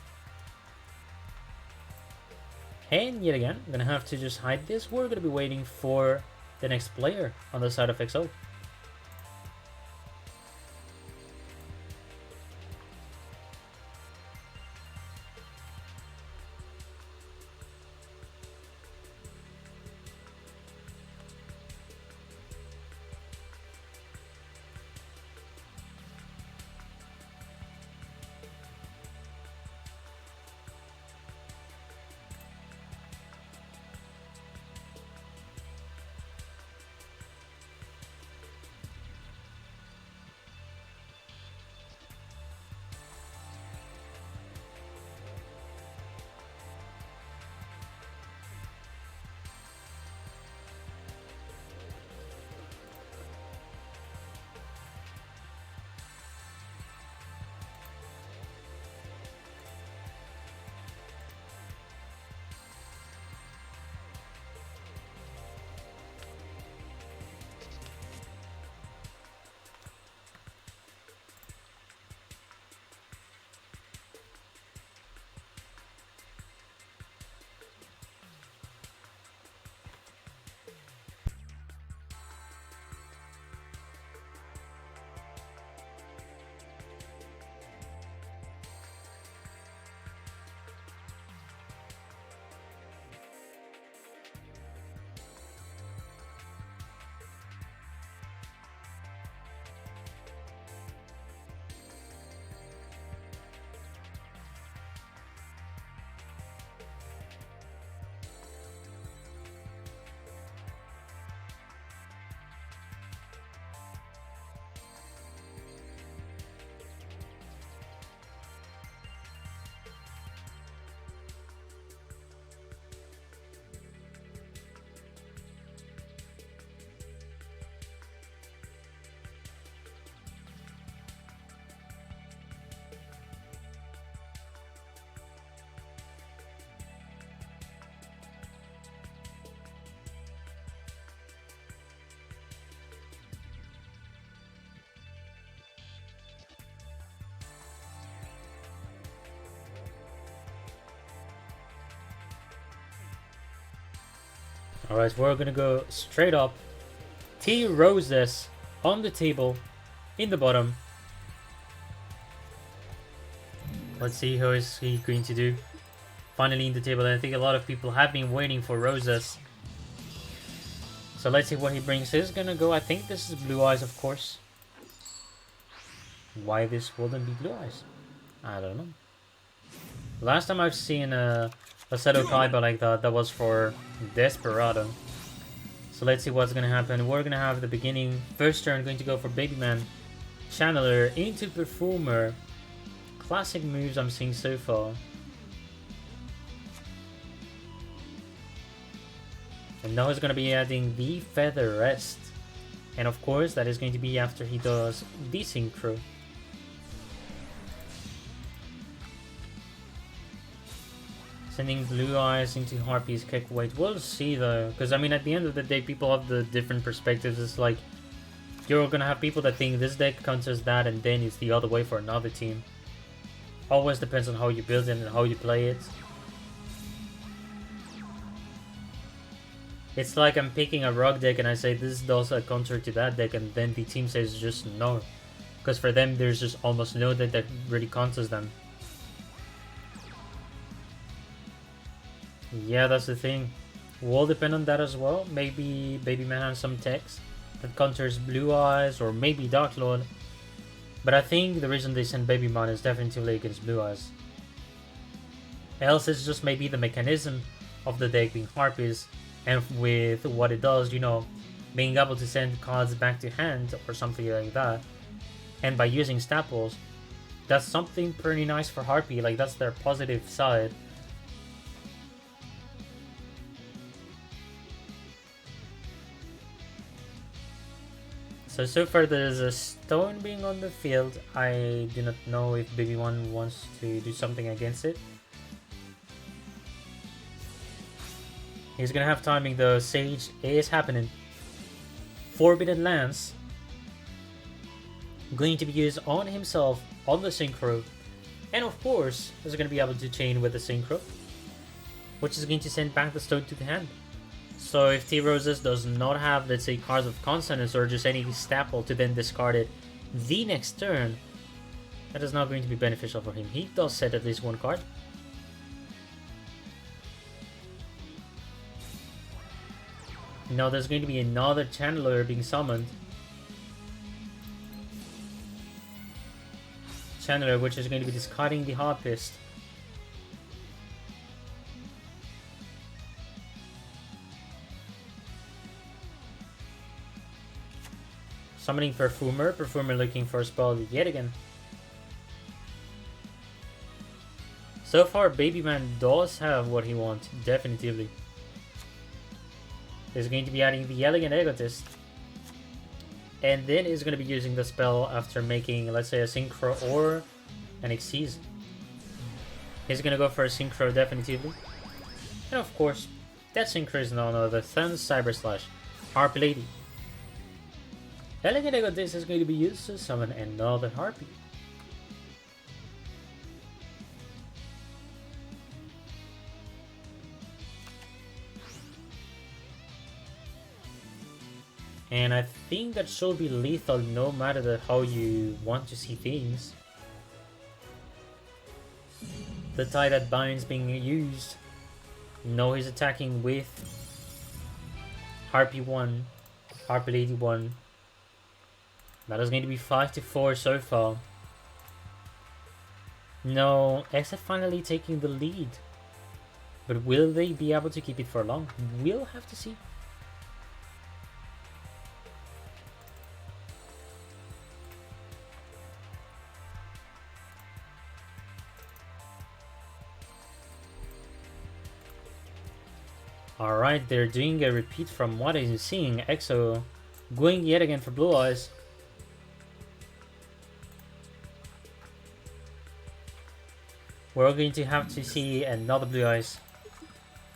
And yet again, I'm gonna have to just hide this. We're gonna be waiting for the next player on the side of X-0. Alright, we're gonna go straight up. T roses on the table, in the bottom. Let's see how is he going to do. Finally in the table, I think a lot of people have been waiting for roses. So let's see what he brings. He's gonna go, I think this is blue eyes, of course. Why this wouldn't be blue eyes? I don't know. Last time I've seen a Seto Kaiba like that, that was for Desperado. So let's see what's gonna happen. We're gonna have the beginning. First turn, going to go for Baby Man. Channeler into Perfumer. Classic moves I'm seeing so far. And now he's gonna be adding the Feather Rest. And of course, that is going to be after he does the Synchro. Sending Blue Eyes into Harpy's kick weight. We'll see though, because I mean at the end of the day people have the different perspectives. It's like you're gonna have people that think this deck counters that and then it's the other way for another team. Always depends on how you build it and how you play it. It's like I'm picking a rock deck and I say this does a counter to that deck and then the team says just no. Because for them there's just almost no deck that really counters them. Yeah, that's the thing. Will depend on that as well. Maybe Baby Man has some text that counters Blue Eyes or maybe Dark Lord. But I think the reason they send Baby Man is definitely against Blue Eyes. Else it's just maybe the mechanism of the deck being Harpies and with what it does, you know, being able to send cards back to hand or something like that. And by using staples, that's something pretty nice for Harpy, like that's their positive side. So far there's a stone being on the field. I do not know if Baby One wants to do something against it. He's gonna have timing though. Sage is happening. Forbidden Lance. Going to be used on himself on the Synchro. And of course, he's gonna be able to chain with the Synchro. Which is going to send back the stone to the hand. So if T-Roses does not have, let's say, cards of consonants or just any staple to then discard it the next turn, that is not going to be beneficial for him. He does set at least one card. Now there's going to be another Channeler being summoned. Channeler, which is going to be discarding the Harpist. Summoning Perfumer. Perfumer looking for a spell yet again. So far, Baby Man does have what he wants, definitively. He's going to be adding the Elegant Egotist. And then he's going to be using the spell after making, let's say, a Synchro or an Xyz. He's going to go for a Synchro, definitively. And of course, that Synchro is none other than Cyber Slash, Harpy Lady. Elegant Egotist is going to be used to summon another Harpy. And I think that should be lethal no matter how you want to see things. The tie that binds being used. No, he's attacking with Harpy 1, Harpy Lady 1. That is going to be 5-4 so far. No, Exit finally taking the lead. But will they be able to keep it for long? We'll have to see. Alright, they're doing a repeat from what I'm seeing. X-0 going yet again for Blue Eyes. We're going to have to see another Blue Eyes.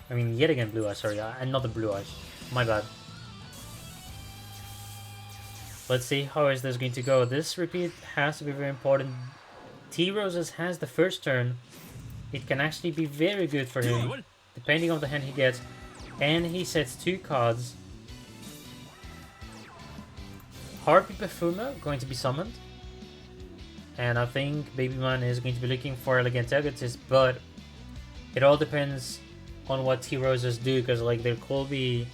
I mean, yet again Blue Eyes, sorry, another Blue Eyes. My bad. Let's see how is this going to go. This repeat has to be very important. T-Roses has the first turn. It can actually be very good for him, depending on the hand he gets. And he sets 2 cards. Harpy Perfumer going to be summoned. And I think Babyman is going to be looking for Elegant Egotist, but it all depends on what T-Roses do, because like there could be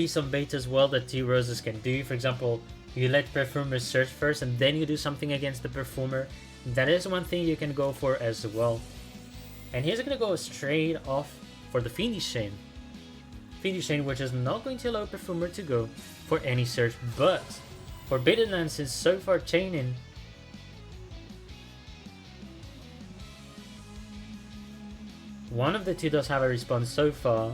some bait as well that T-Roses can do. For example, you let Perfumer search first and then you do something against the Perfumer. That is one thing you can go for as well. And he's going to go straight off for the Fiendish Chain. Fiendish Chain, which is not going to allow Perfumer to go for any search, but Forbidden Land, since so far chaining, one of the two does have a response so far.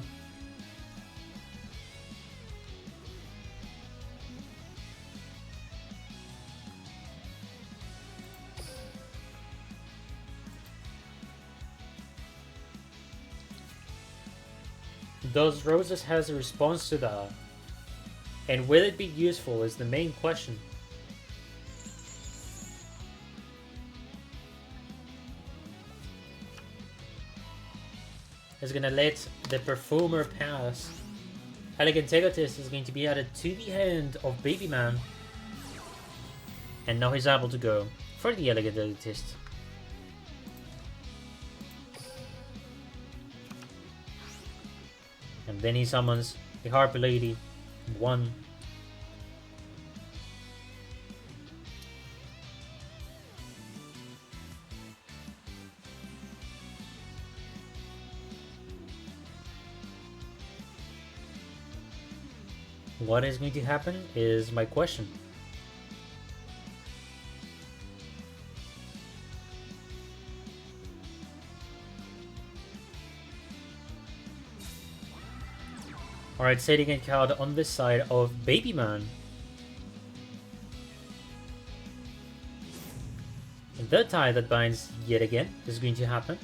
Does Roses has a response to that? And will it be useful is the main question. Is gonna let the Perfumer pass. Elegant Egotist is going to be added to the hand of Babyman. And now he's able to go for the Elegant Egotist. And then he summons the Harpy Lady 1. What is going to happen is my question. Alright, setting a card on this side of Babyman. And the tie that binds yet again is going to happen.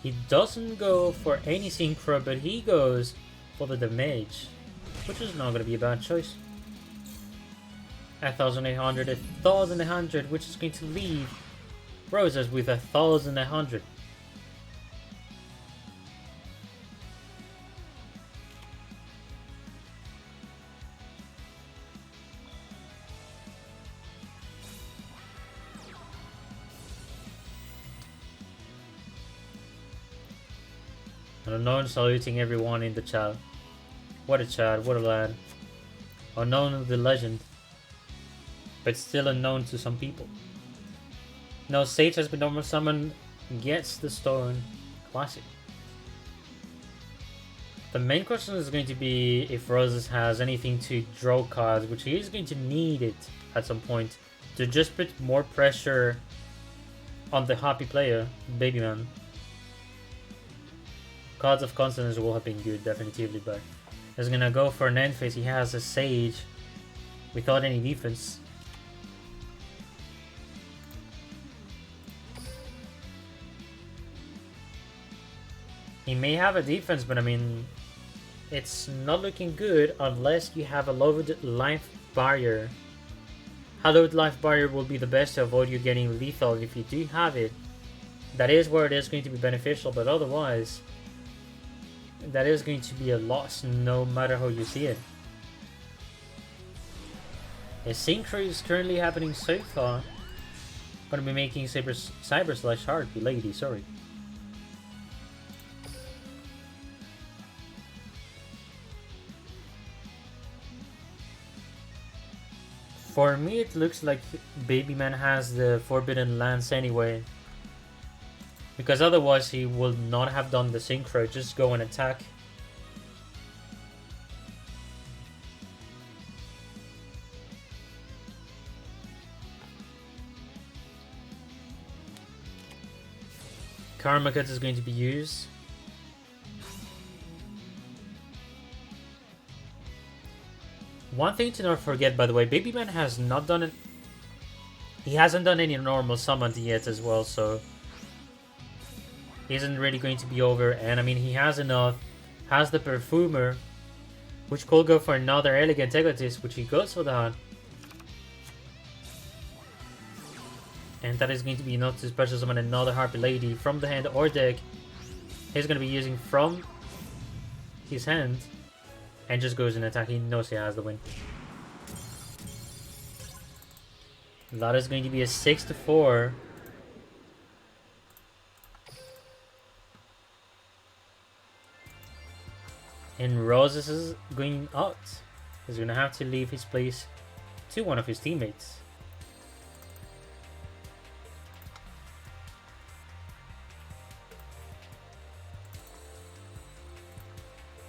He doesn't go for any synchro, but he goes for the damage, which is not going to be a bad choice. 1,800, 1,100, which is going to leave Roses with 1,100. Unknown saluting everyone in the chat. What a chat, what a lad. Unknown the legend, but still unknown to some people. Now Sage has been normal summoned, gets the stone. Classic. The main question is going to be if Roses has anything to draw cards, which he is going to need it at some point to just put more pressure on the happy player, Babyman. Cards of Consonance will have been good, definitively, but he's gonna go for an end phase. He has a Sage without any defense. He may have a defense, but I mean, it's not looking good unless you have a lowered life barrier. Hallowed life barrier will be the best to avoid you getting lethal. If you do have it, that is where it is going to be beneficial, but otherwise that is going to be a loss no matter how you see it. A synchro is currently happening so far. Gonna be making Cyber Slash Harpy Lady, sorry. For me it looks like Babyman has the Forbidden Lands anyway. Because otherwise he will not have done the synchro, just go and attack. Karma Cut is going to be used. One thing to not forget, by the way, Babyman has not done it. He hasn't done any normal summon yet as well, so isn't really going to be over. And I mean, he has enough, has the Perfumer, which could go for another Elegant Egotist, which he goes for that. And that is going to be enough to special summon another Harpy Lady from the hand or deck. he's going to be using from his hand and just goes in attack. He knows he has the win. That is going to be a 6-4. And Roses is going out. He's going to have to leave his place to one of his teammates.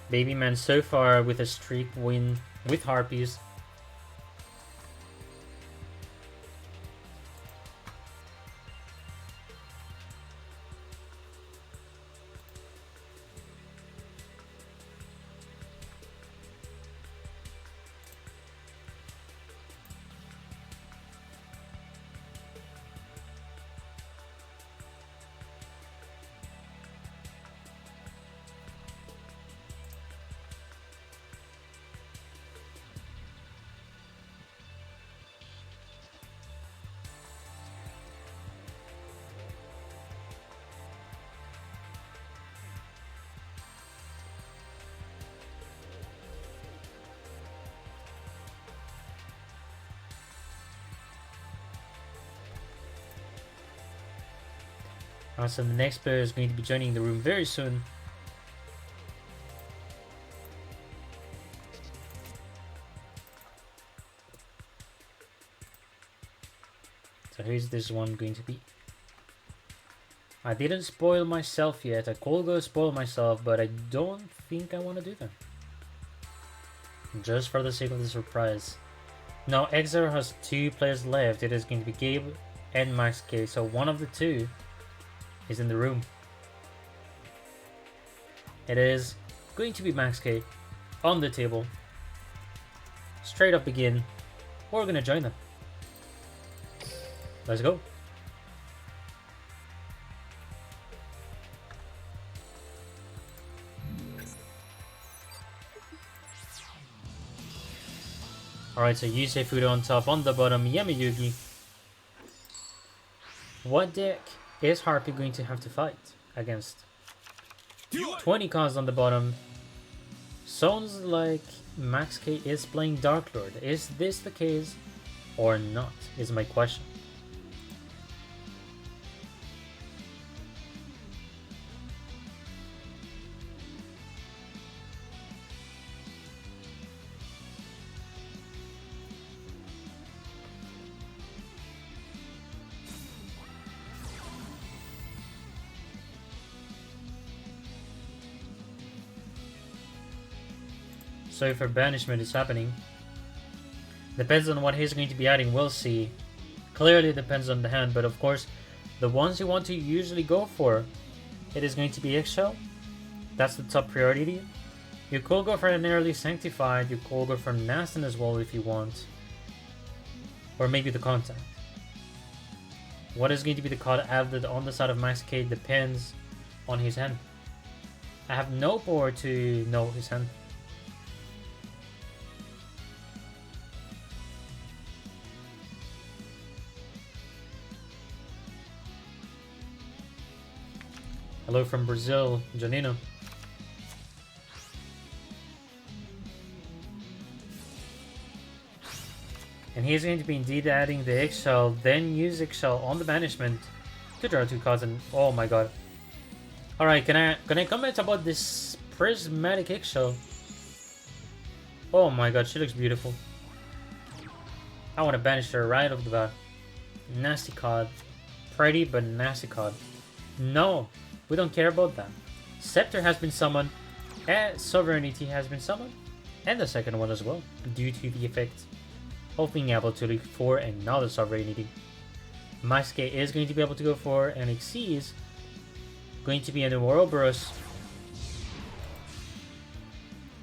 Babyman so far with a streak win with Harpies. So the next player is going to be joining the room very soon. So who's this one going to be? I didn't spoil myself yet. I could go spoil myself, but I don't think I want to do that. Just for the sake of the surprise. Now X-0 has 2 players left. It is going to be Gabe and Max K. So one of the two is in the room. It is going to be Max K on the table. Straight up begin. We're gonna join them. Let's go. Alright, so Yusei Fudo on top, on the bottom, Yamayugi. What deck is Harpy going to have to fight against? 20 cards on the bottom. Sounds like Max K is playing Dark Lord. Is this the case or not? Is my question. So for banishment is happening. Depends on what he's going to be adding, we'll see. Clearly depends on the hand, but of course, the ones you want to usually go for, it is going to be X-0. That's the top priority. You could go for an early Sanctified, you could go for Nastin as well if you want. Or maybe the Contact. What is going to be the card added on the side of Max K depends on his hand. I have no power to know his hand. Hello from Brazil, Janino. And he's going to be indeed adding the X-0, then use X-0 on the banishment to draw 2 cards and oh my god. Alright, can I comment about this prismatic X-0? Oh my god, she looks beautiful. I want to banish her right off the bat. Nasty card. Pretty but nasty card. No! We don't care about that. Scepter has been summoned, and Sovereignty has been summoned, and the second one as well, due to the effect of being able to look for another Sovereignty. Max K is going to be able to go for an Xyz, going to be an Ouroboros,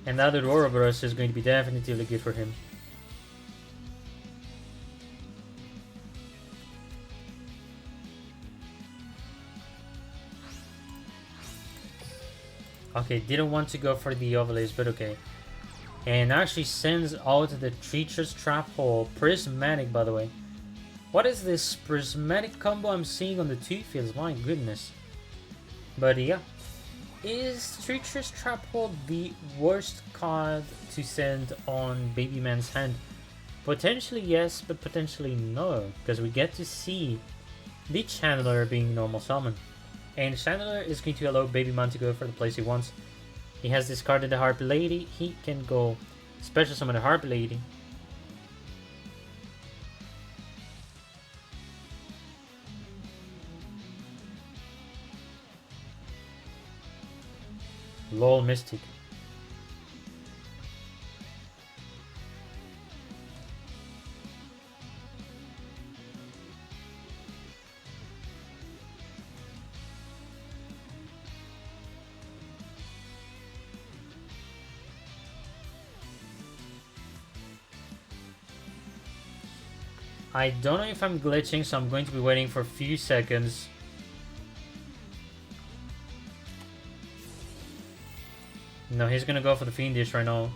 and that Ouroboros is going to be definitively good for him. Okay, didn't want to go for the overlays, but okay. And actually sends out the Treacherous Trap Hole. Prismatic, by the way. What is this prismatic combo I'm seeing on the 2 fields? My goodness. But yeah. is Treacherous Trap Hole the worst card to send on Baby Man's hand? Potentially yes, but potentially no, because we get to see the Chandler being normal summon. And Chandler is going to allow Baby Man to go for the place he wants. He has discarded the Harpy Lady, he can go special summon the Harpy Lady. LOL Mystic. I don't know if I'm glitching, so I'm going to be waiting for a few seconds. No, he's gonna go for the Fiendish right now.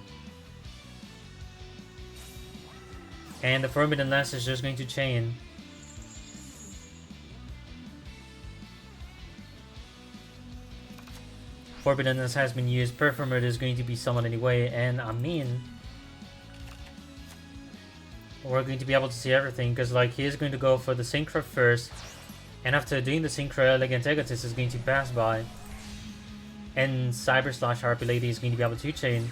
And the Forbidden Lance is just going to chain. Forbidden Lance has been used. Performer is going to be summoned anyway, and I mean, we're going to be able to see everything, because like he is going to go for the Synchro first, and after doing the Synchro, Elegant Egotist is going to pass by, and Cyber Slash Harpy Lady is going to be able to chain,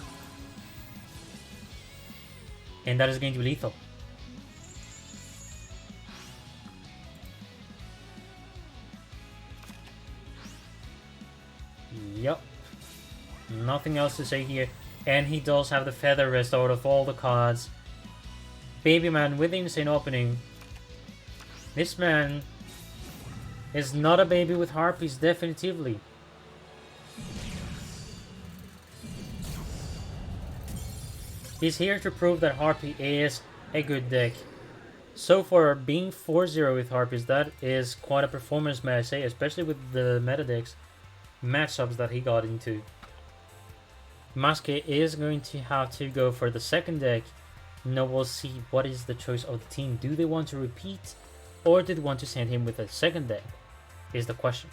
and that is going to be lethal. Yep, nothing else to say here. And he does have the Feather Rest out of all the cards. Baby Man with the Insane Opening. This man is not a baby with Harpies, definitively. He's here to prove that Harpy is a good deck. So far, being 4-0 with Harpies, that is quite a performance, may I say, especially with the meta decks matchups that he got into. Maske is going to have to go for the second deck. Now we'll see what is the choice of the team. Do they want to repeat, or do they want to send him with a second deck, is the question.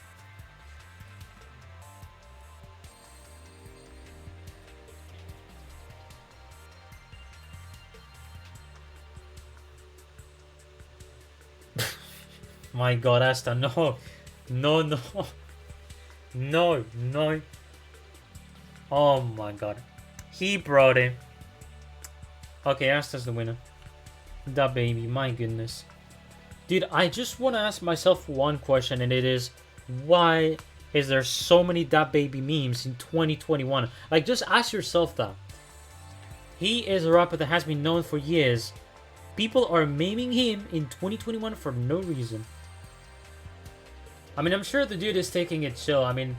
My god, Asta, no. No, no. No, no. Oh my god. He brought him. Okay, Asta's the winner. Da baby, my goodness. Dude, I just want to ask myself one question, and it is, why is there so many Da baby memes in 2021? Like, just ask yourself that. He is a rapper that has been known for years. People are memeing him in 2021 for no reason. I mean, I'm sure the dude is taking it chill. I mean,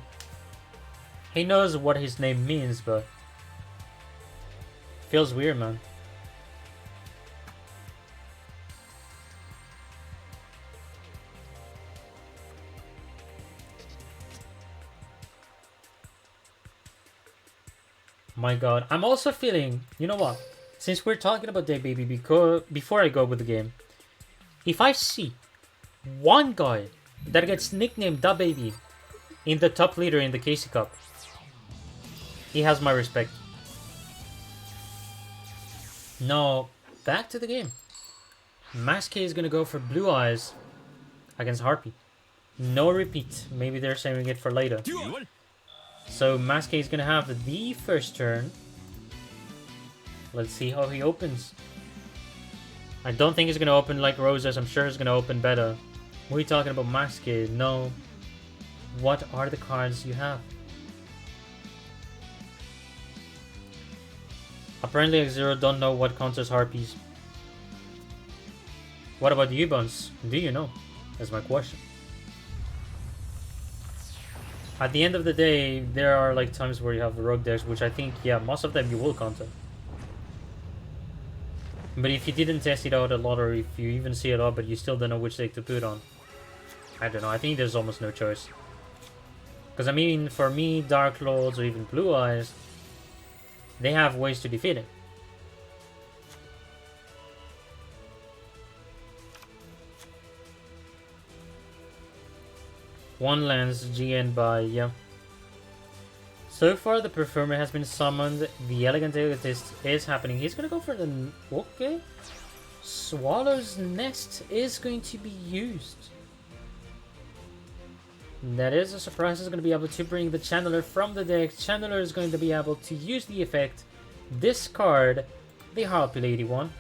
he knows what his name means, but feels weird, man. My god. I'm also feeling, you know what? Since we're talking about Day Baby, because before I go with the game, if I see one guy that gets nicknamed Da Baby in the top leader in the KC Cup, he has my respect. No, back to the game. Maske is gonna go for Blue Eyes against Harpy. No repeat. Maybe they're saving it for later. So Maske is gonna have the first turn. Let's see how he opens. I don't think he's gonna open like Roses. I'm sure he's gonna open better. What are you talking about, Maske? No. What are the cards you have? Apparently X-0 don't know what counters Harpies. What about you, Buns? Do you know? That's my question. At the end of the day, there are like times where you have rogue decks, which I think, yeah, most of them you will counter. But if you didn't test it out a lot, or if you even see it out but you still don't know which deck to put on, I don't know, I think there's almost no choice. Because I mean, for me, Dark Lords or even Blue Eyes, they have ways to defeat it. One lands GN by, yeah. So far, the Performer has been summoned. The Elegant Egotist is happening. He's gonna go for the... Okay. Swallow's Nest is going to be used. That is a surprise. Is going to be able to bring the Channeler from the deck. Channeler is going to be able to use the effect. Discard the Harpy Lady one.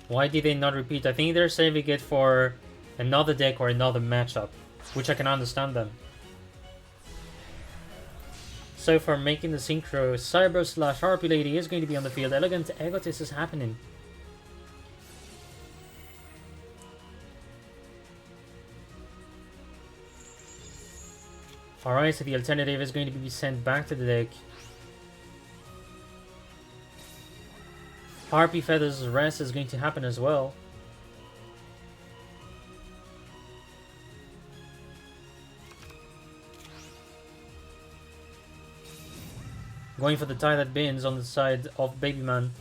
Why did they not repeat? I think they're saving it for another deck or another matchup, which I can understand them. So for making the synchro, Cyber slash Harpy Lady is going to be on the field. Elegant Egotist is happening. Alright, so the alternative is going to be sent back to the deck. Harpy Feathers Rest is going to happen as well. Going for the tie that bends on the side of Babyman.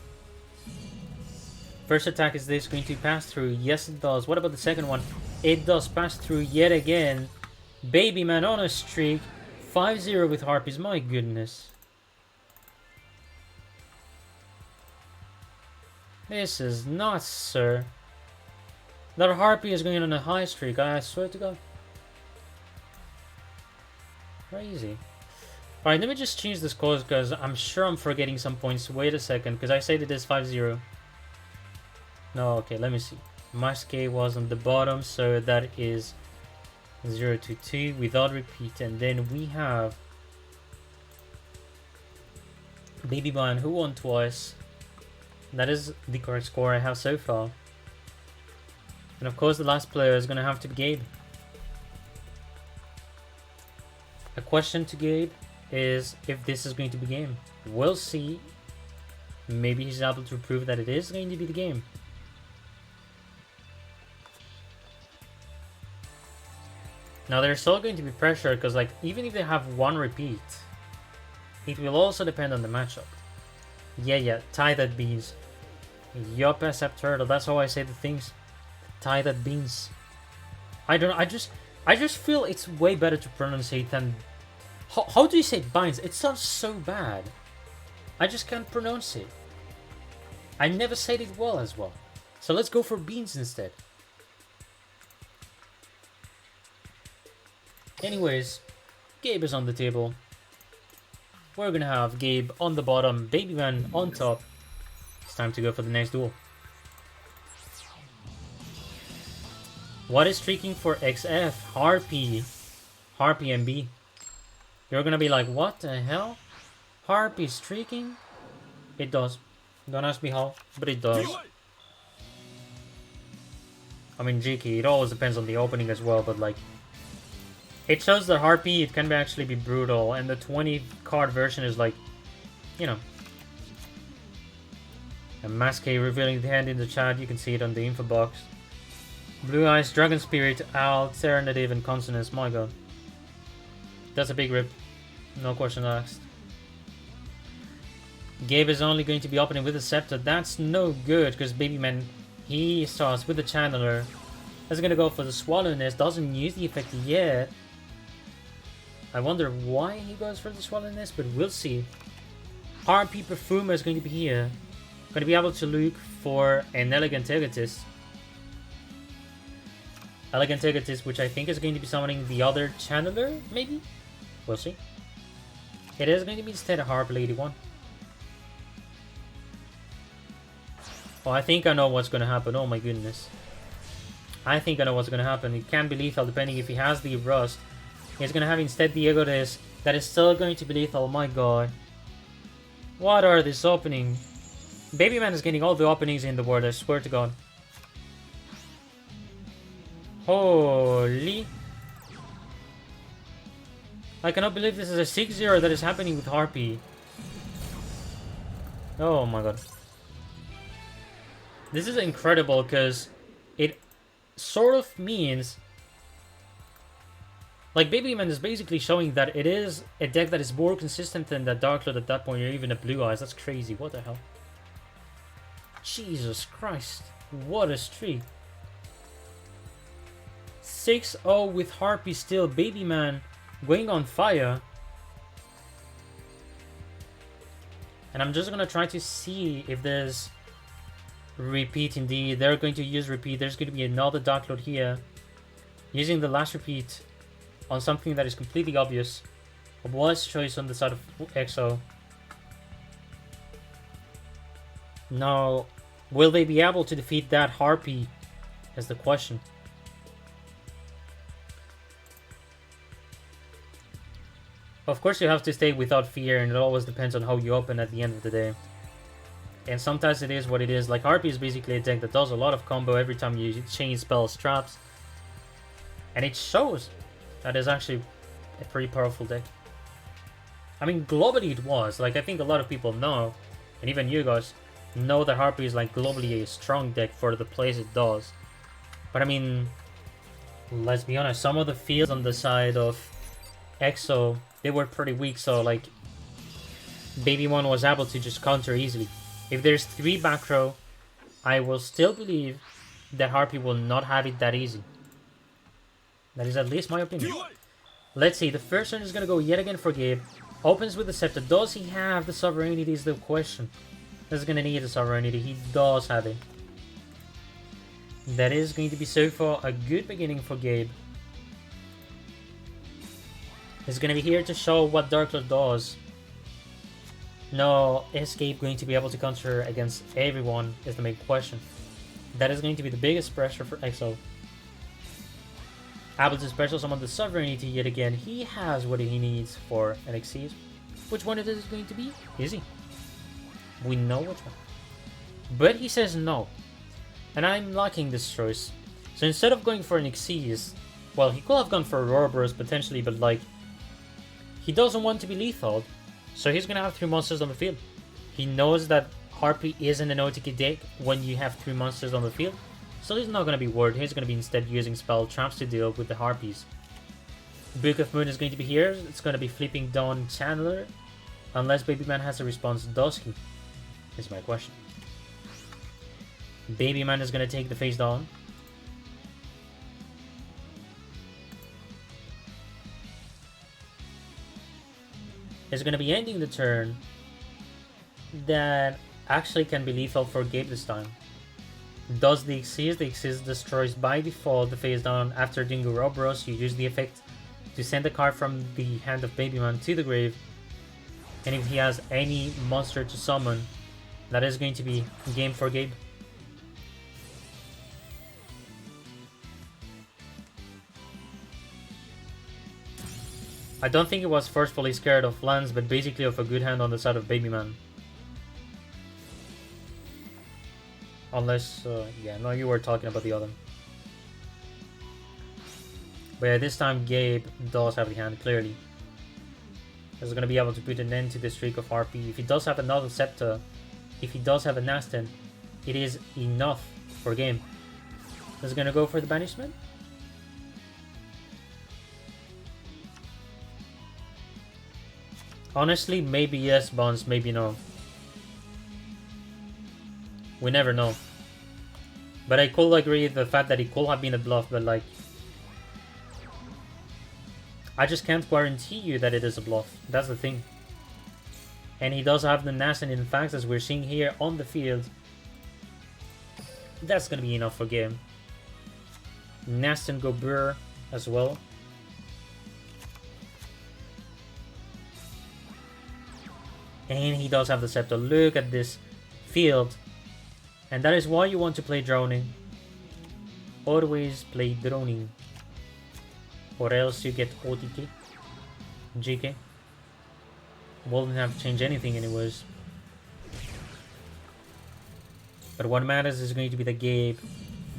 First attack, is this going to pass through? Yes, it does. What about the second one? It does pass through yet again. Babyman on a streak. 5-0 with Harpies. My goodness. This is nuts, sir. That Harpy is going on a high streak. I swear to God. Crazy. Alright, let me just change this course because I'm sure I'm forgetting some points. Wait a second, because I said it is 5-0. No, okay, let me see. Masque was on the bottom, so that is 0-2 without repeat. And then we have Babyman, who won twice. That is the correct score I have so far. And of course the last player is going to have to be Gabe. A question to Gabe is if this is going to be game. We'll see. Maybe he's able to prove that it is going to be the game. Now there's still going to be pressure because, like, even if they have one repeat, it will also depend on the matchup. Yeah, tie that beans. Yup, SF Turtle. That's how I say the things. Tie that beans. I don't know. I just feel it's way better to pronounce it than. How do you say binds? It sounds so bad. I just can't pronounce it. I never said it well as well. So let's go for beans instead. Anyways, Gabe is on the table. We're gonna have Gabe on the bottom, Babyman on top. It's time to go for the next duel. What is streaking for XF? Harpy. Harpy MB. You're gonna be like, what the hell? Harpy streaking? It does. Don't ask me how, but it does. I mean, GK, it always depends on the opening as well, but like... It shows that Harpy, it can actually be brutal, and the 20 card version is like, you know. And Masque revealing the hand in the chat, you can see it on the info box. Blue Eyes, Dragon Spirit, Alternative, and Consonance, my god. That's a big rip. No question asked. Gabe is only going to be opening with a Scepter. That's no good, because Babyman, he starts with the Channeler. That's going to go for the Swallow Nest. Doesn't use the effect yet. I wonder why he goes for the Swallow Nest, but we'll see. Harpy Perfumer is going to be here. Going to be able to look for an Elegant Egotist. Elegant Egotist, which I think is going to be summoning the other Channeler, maybe? We'll see. It is going to be instead a Harpy Lady one. Oh, I think I know what's going to happen. Oh my goodness. I think I know what's going to happen. It can be lethal depending if he has the Rust. He's going to have instead the Egotist. That is still going to be lethal. My god. What are this opening? Babyman is getting all the openings in the world. I swear to god. Holy. I cannot believe this is a 6-0 that is happening with Harpy. Oh my god. This is incredible because it sort of means... Like, Babyman is basically showing that it is a deck that is more consistent than the Dark Lord at that point, or even a Blue Eyes. That's crazy. What the hell? Jesus Christ. What a streak. 6-0 with Harpy still. Baby Man going on fire. And I'm just gonna try to see if there's repeat indeed. They're going to use repeat. There's going to be another Dark Lord here. Using the last repeat on something that is completely obvious. A wise choice on the side of X-0. Now, will they be able to defeat that Harpy? Is the question. Of course you have to stay without fear, and it always depends on how you open at the end of the day. And sometimes it is what it is. Like Harpy is basically a deck that does a lot of combo every time you change spells, traps. And it shows that is actually a pretty powerful deck. I mean, globally it was. Like, I think a lot of people know, and even you guys know that Harpy is like globally a strong deck for the plays it does. But I mean, let's be honest, some of the fields on the side of X-0, they were pretty weak, so like Baby One was able to just counter easily. If there's 3 back row, I will still believe that Harpy will not have it that easy. That is at least my opinion. Let's see, the first turn is going to go yet again for Gabe. Opens with the Scepter. Does he have the Sovereignty is the question. He's going to need the Sovereignty. He does have it. That is going to be so far a good beginning for Gabe. He's going to be here to show what Dark Lord does. No, is Gabe going to be able to counter against everyone is the main question. That is going to be the biggest pressure for X-0. Able to special summon the Sovereignty yet again. He has what he needs for an X-0. Which one it is going to be? Easy. We know which one. But he says no. And I'm liking this choice. So instead of going for an X-0, well, he could have gone for Ouroboros potentially, but like, he doesn't want to be lethal. So he's going to have 3 monsters on the field. He knows that Harpy isn't an OTK deck when you have 3 monsters on the field. So he's not going to be worried. He's going to be instead using spell traps to deal with the Harpies. Book of Moon is going to be here. It's going to be flipping Dawn Chandler. Unless Baby Man has a response. Does he? Is my question. Baby Man is going to take the face down. Is going to be ending the turn. That actually can be lethal for Gabe this time. Does the X-0? The X-0 destroys by default the face down. After doing Ouroboros, you use the effect to send a card from the hand of Baby Man to the grave. And if he has any monster to summon, that is going to be game for Gabe. I don't think he was forcefully scared of lands, but basically of a good hand on the side of Baby Man. Unless, yeah, no, you were talking about the other. But yeah, this time Gabe does have the hand, clearly. He's going to be able to put an end to the streak of RP. If he does have another Scepter, if he does have a Nastin, it is enough for game. He's going to go for the Banishment. Honestly, maybe yes, Bonds, maybe no. We never know. But I could agree with the fact that it could have been a bluff, but like, I just can't guarantee you that it is a bluff. That's the thing. And he does have the Nastin, in fact, as we're seeing here on the field. That's gonna be enough for game. Nastin Gobur as well. And he does have the Scepter. Look at this field. And that is why you want to play Droning. Always play Droning. Or else you get OTK. GK. Wouldn't have to change anything anyways. But what matters is going to be the Gabe.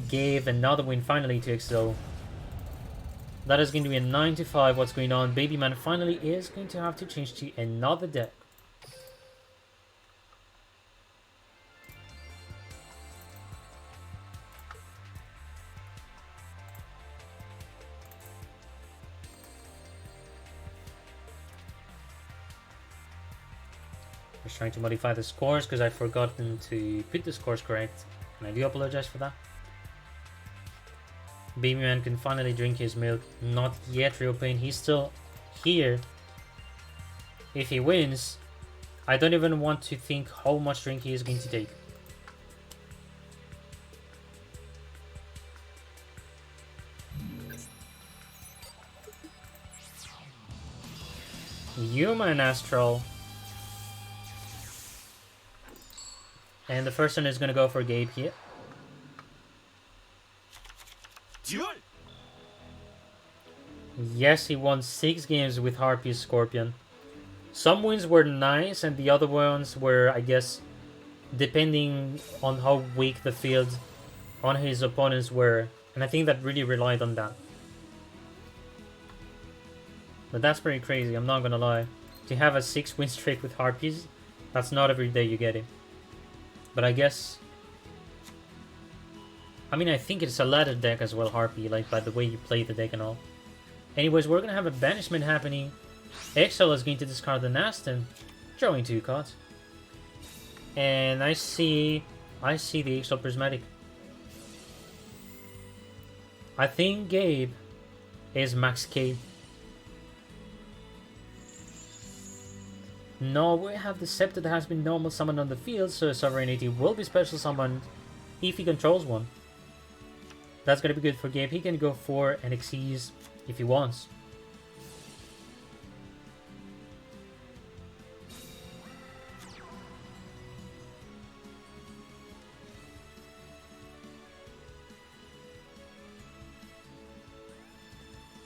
Gave another win finally to X-0. That is going to be a 9-5. What's going on? Baby Man finally is going to have to change to another deck. I was trying to modify the scores because I've forgotten to put the scores correct, and I do apologize for that. Baby Man can finally drink his milk. Not yet, Real Pain. He's still here. If he wins, I don't even want to think how much drink he is going to take. Human Astral. And the first one is gonna go for Gabe here. Duel! Yes, he won 6 games with Harpy Scorpion. Some wins were nice, and the other ones were, I guess, depending on how weak the field on his opponents were. And I think that really relied on that. But that's pretty crazy, I'm not gonna lie. To have a 6-win streak with Harpies, that's not every day you get it. But I guess... I mean, I think it's a ladder deck as well, Harpy, like by the way you play the deck and all. Anyways, we're gonna have a banishment happening. X-0 is going to discard the Nastin, drawing 2 cards. And I see the X-0 Prismatic. I think Gabe is Max K. No, we have the Scepter that has been normal summoned on the field, so Sovereignty will be special summoned if he controls one. That's gonna be good for Gabe. He can go for an Xyz if he wants.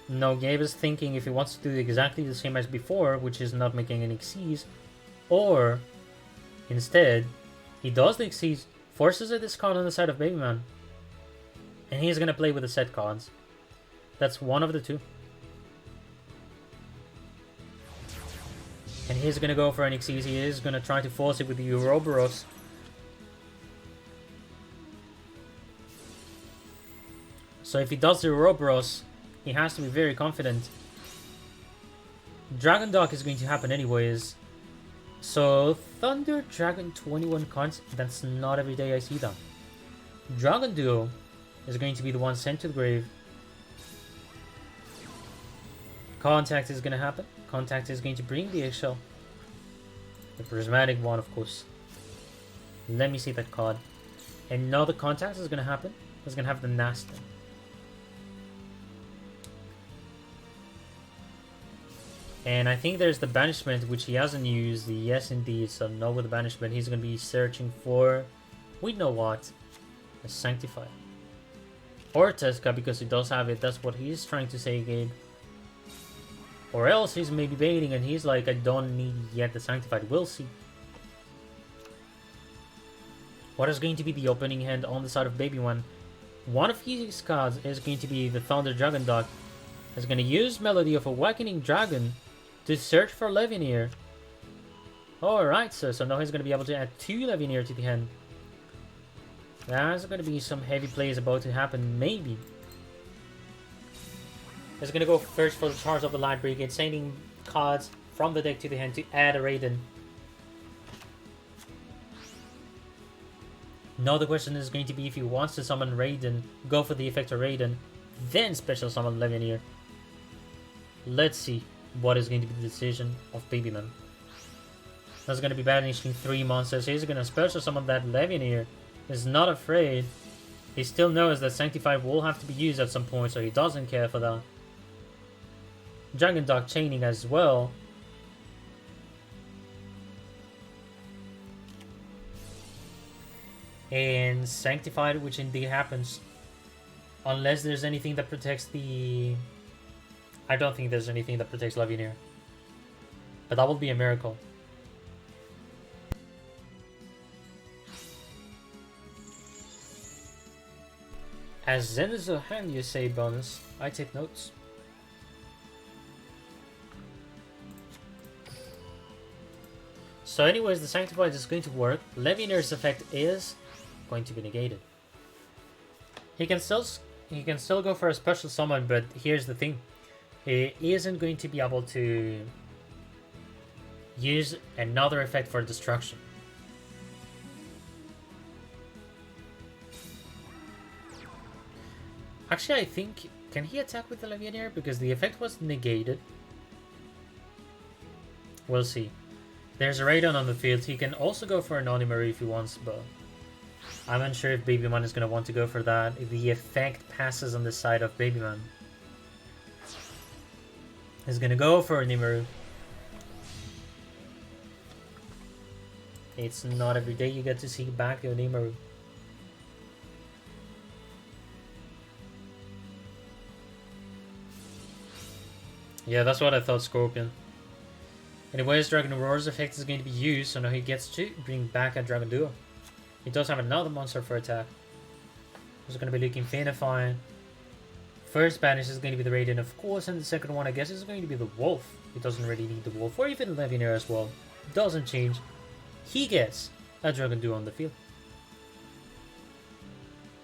No, Gabe is thinking if he wants to do exactly the same as before, which is not making any Xyz, or instead, he does the Xyz, forces a discard on the side of Baby Man, and he's gonna play with the set cards. That's one of the two. And he's gonna go for an Xyz. He is gonna try to force it with the Ouroboros. So if he does the Ouroboros, he has to be very confident. Dragon Dog is going to happen anyways. So Thunder Dragon 21 cards, that's not every day I see that. Dragon Duo is going to be the one sent to the grave. Contact is going to happen. Contact is going to bring the Eggshell. The Prismatic one, of course. Let me see that card. And now the Contact is going to happen. It's going to have the Nastin. And I think there's the Banishment, which he hasn't used. Yes, indeed. So no with the Banishment. He's going to be searching for... we know what. A Sanctify. Or Tesca, because he does have it. That's what he's trying to say, Gabe. Or else he's maybe baiting and he's like, I don't need yet the Sanctified. We'll see. What is going to be the opening hand on the side of Baby One? One of his cards is going to be the Thunder Dragon Dog. He's going to use Melody of Awakening Dragon to search for Levineer. Alright, so now he's going to be able to add 2 Levineer to the hand. There's going to be some heavy plays about to happen, maybe. He's going to go first for the charge of the Light Brigade, sending cards from the deck to the hand to add a Raiden. Now the question is going to be if he wants to summon Raiden, go for the effect of Raiden, then special summon Levineer. Let's see what is going to be the decision of Baby Man. That's going to be banishing 3 monsters. He's going to special summon that Levineer. He's not afraid. He still knows that Sanctify will have to be used at some point, so he doesn't care for that. Dragon Dog chaining as well. And Sanctified, which indeed happens. Unless there's anything that protects the... I don't think there's anything that protects Levineer. But that would be a miracle. As Zen is a hand, you say, bonus. I take notes. So anyways, the Sanctified is going to work. Levineer's effect is going to be negated. He can still go for a special summon, but here's the thing. He isn't going to be able to use another effect for destruction. Actually, I think... Can he attack with the Levianeer? Because the effect was negated. We'll see. There's a Radon on the field. He can also go for an Onimaru if he wants, but... I'm unsure if Babyman is going to want to go for that. If the effect passes on the side of Babyman. He's going to go for an Onimaru. It's not every day you get to see back the Onimaru. Yeah, that's what I thought, Scorpion. Anyways, Dragon Roar's effect is going to be used, so now he gets to bring back a Dragon Duo. He does have another monster for attack. He's going to be looking Finifying. First banish is going to be the Radiant, of course, and the second one, I guess, is going to be the Wolf. He doesn't really need the Wolf, or even Levianeer as well. Doesn't change. He gets a Dragon Duo on the field.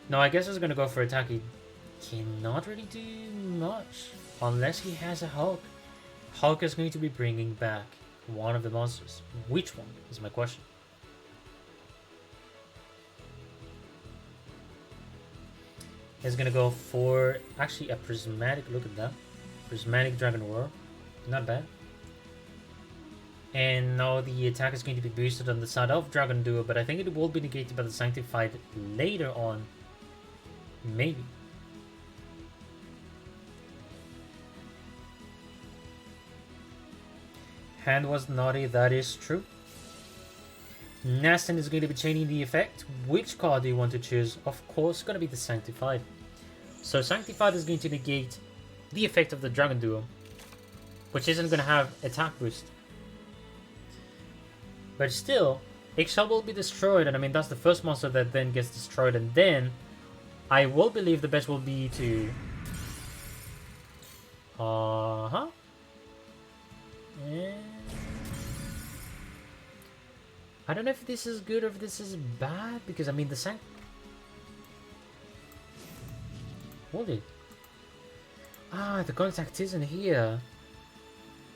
No, I guess he's going to go for attack. He cannot really do much. Unless he has a Hulk. Hulk is going to be bringing back one of the monsters. Which one is my question. He's going to go for actually a prismatic. Look at that. Prismatic Dragon Roar. Not bad. And now the attack is going to be boosted on the side of Dragon Duo, but I think it will be negated by the Sanctified later on. Maybe. Hand was naughty, that is true. Nastin is going to be chaining the effect. Which card do you want to choose? Of course, it's going to be the Sanctified. So Sanctified is going to negate the effect of the Dragon Duo, which isn't going to have attack boost. But still, X-0 will be destroyed, and I mean that's the first monster that then gets destroyed, and then I will believe the best will be to... I don't know if this is good or if this is bad, because I mean the Hold it. Ah, the contact isn't here.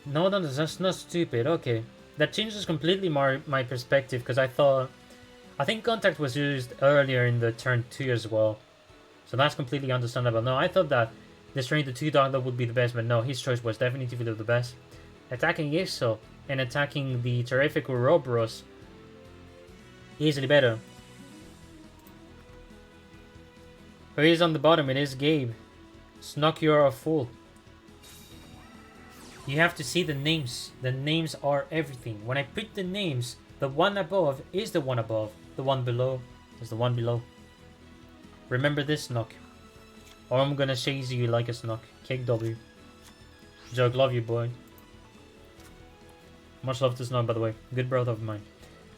No, that's not stupid. Okay. That changes completely my perspective, because I think contact was used earlier in the turn 2 as well. So that's completely understandable. No, I thought that destroying the 2 Dark Lord would be the best, but no, his choice was definitely the best. Attacking X-0 and attacking the terrific Ouroboros easily better. Who is on the bottom? It is Gabe. Snock, you are a fool. You have to see the names. The names are everything. When I put the names, the one above is the one above. The one below is the one below. Remember this, Snock. Or I'm gonna chase you like a Snock. Kick W. Joke, love you, boy. Much love to Snock, by the way. Good brother of mine.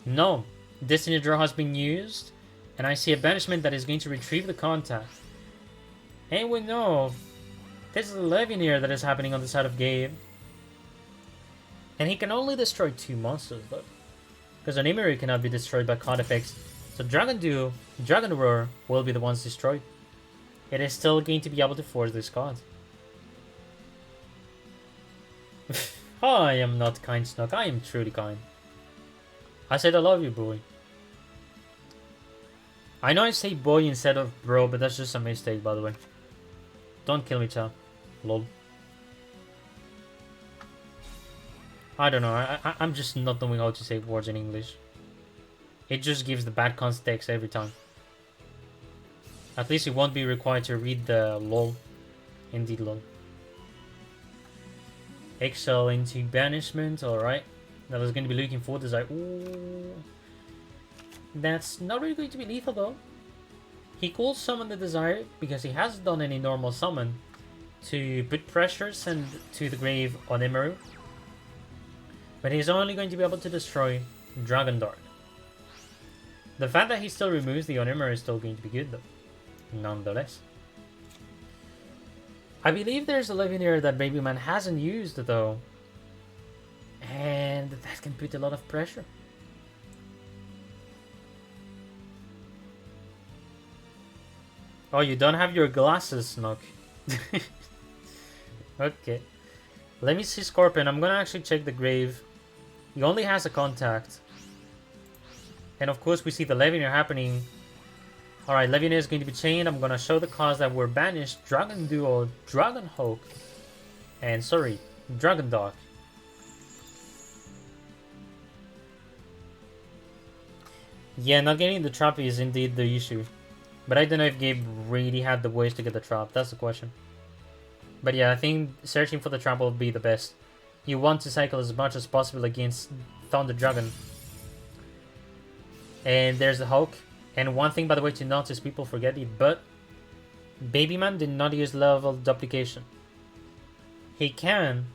No. Destiny Draw has been used. And I see a banishment that is going to retrieve the contact. And we know this is a Levianeer that is happening on the side of Gabe. And he can only destroy 2 monsters though. Because an Onimaru cannot be destroyed by card effects. So Dragon Duo, Dragon Roar will be the ones destroyed. It is still going to be able to force this card. I am not kind, Snook. I am truly kind. I said I love you, boy. I know I say boy instead of bro, but that's just a mistake, by the way. Don't kill me, child. Lol. I don't know. I'm just not knowing how to say words in English. It just gives the bad context every time. At least you won't be required to read the lol. Indeed, lol. X-0 into banishment. Alright. That was going to be looking for this. Ooh. That's not really going to be lethal though. He could summon the Desire because he hasn't done any normal summon to put pressure send to the grave on Onimaru. But he's only going to be able to destroy Dragon Dart. The fact that he still removes the Onimaru is still going to be good though. Nonetheless. I believe there's a Levianeer that Babyman hasn't used though. And that can put a lot of pressure. Oh, you don't have your glasses, Snook. Okay. Let me see Scorpion. I'm gonna actually check the grave. He only has a contact. And of course we see the Levianeer happening Alright, Legionnaire is going to be chained. I'm gonna show the cards that were banished. Dragon Duel, Dragon Hulk, and sorry, Dragon Dog. Yeah, not getting the trap is indeed the issue. But I don't know if Gabe really had the ways to get the trap. That's the question. But yeah, I think searching for the trap will be the best. You want to cycle as much as possible against Thunder Dragon. And there's the Hulk. And one thing, by the way, to notice, people forget it, but Babyman did not use level duplication. He can,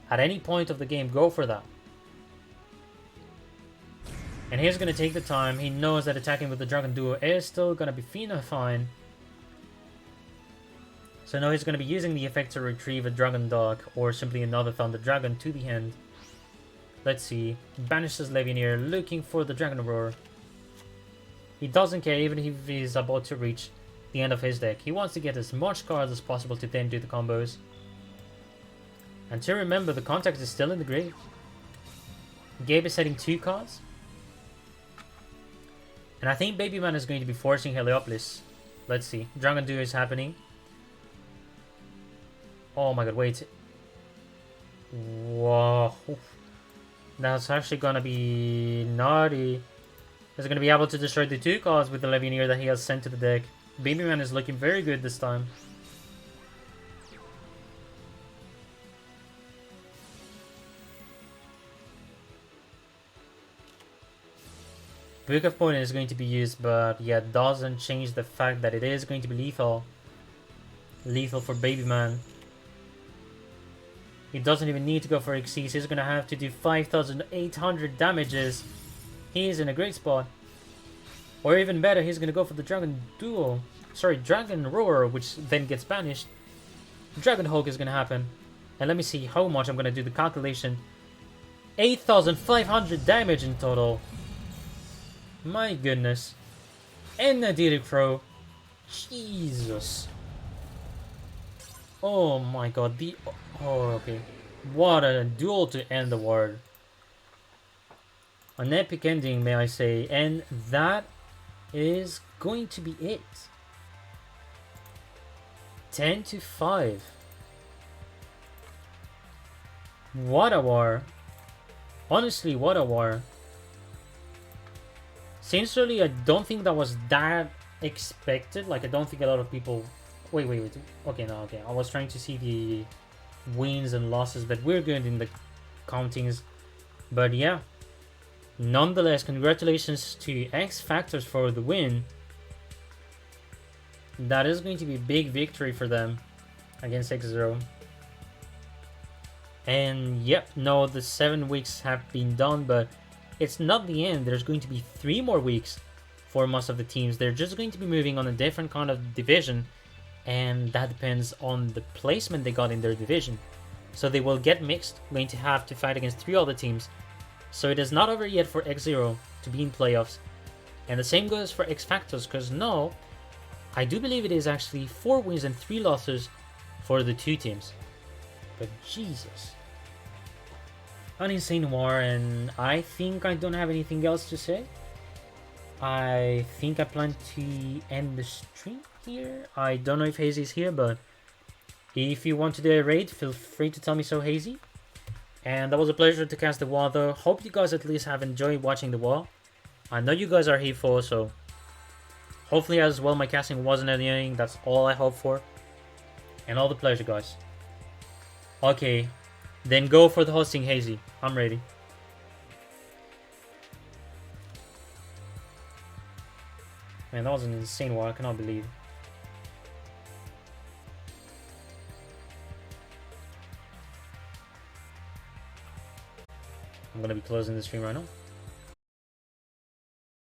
at any point of the game, go for that. And he's going to take the time. He knows that attacking with the Dragon Duo is still going to be fine. So now he's going to be using the effect to retrieve a Dragon Dog or simply another Thunder Dragon to the hand. Let's see. Banishes Legionnaire, looking for the Dragon Roar. He doesn't care even if he's about to reach the end of his deck. He wants to get as much cards as possible to then do the combos. And to remember, the contact is still in the grave. Gabe is setting 2 cards. And I think Babyman is going to be forcing Heliopolis. Let's see. Dragon Duo is happening. Oh my god, wait. Whoa. That's actually gonna be naughty. He's gonna be able to destroy the 2 cards with the Legionnaire that he has sent to the deck. Babyman is looking very good this time. Book of Poison is going to be used, but yeah, it doesn't change the fact that it is going to be lethal. Lethal for Babyman. He doesn't even need to go for Xyz. He's gonna have to do 5,800 damages. He is in a great spot. Or even better, he's gonna go for the Dragon Duo. Sorry, Dragon Roar, which then gets banished. Dragon Hulk is gonna happen. And let me see how much I'm gonna do the calculation. 8,500 damage in total. My goodness. And I did it, Pro. Jesus. Oh my god, the... Oh, okay. What a duel to end the war. An epic ending, may I say. And that is going to be it. 10-5. What a war. Honestly, what a war. Sincerely, I don't think that was that expected. Like, I don't think a lot of people... Wait. Okay, no, okay. I was trying to see the wins and losses, but we're good in the countings. But yeah. Nonetheless, congratulations to X Factors for the win. That is going to be a big victory for them against X-0. And yep, no, the 7 weeks have been done, but it's not the end. There's going to be 3 more weeks for most of the teams. They're just going to be moving on a different kind of division, and that depends on the placement they got in their division. So they will get mixed, going to have to fight against 3 other teams. So it is not over yet for X-0 to be in playoffs. And the same goes for X Factors, because no, I do believe it is actually 4 wins and 3 losses for the 2 teams. But Jesus. An insane war, and I think I don't have anything else to say. I think I plan to end the stream here. I don't know if Hazy is here, but if you want to do a raid, feel free to tell me so, Hazy. And that was a pleasure to cast the wall, though. Hope you guys at least have enjoyed watching the wall. I know you guys are here for, so hopefully as well my casting wasn't annoying. That's all I hope for. And all the pleasure, guys. Okay, then go for the hosting, Hazy. I'm ready. Man, that was an insane war. I cannot believe. I'm gonna be closing the stream right now.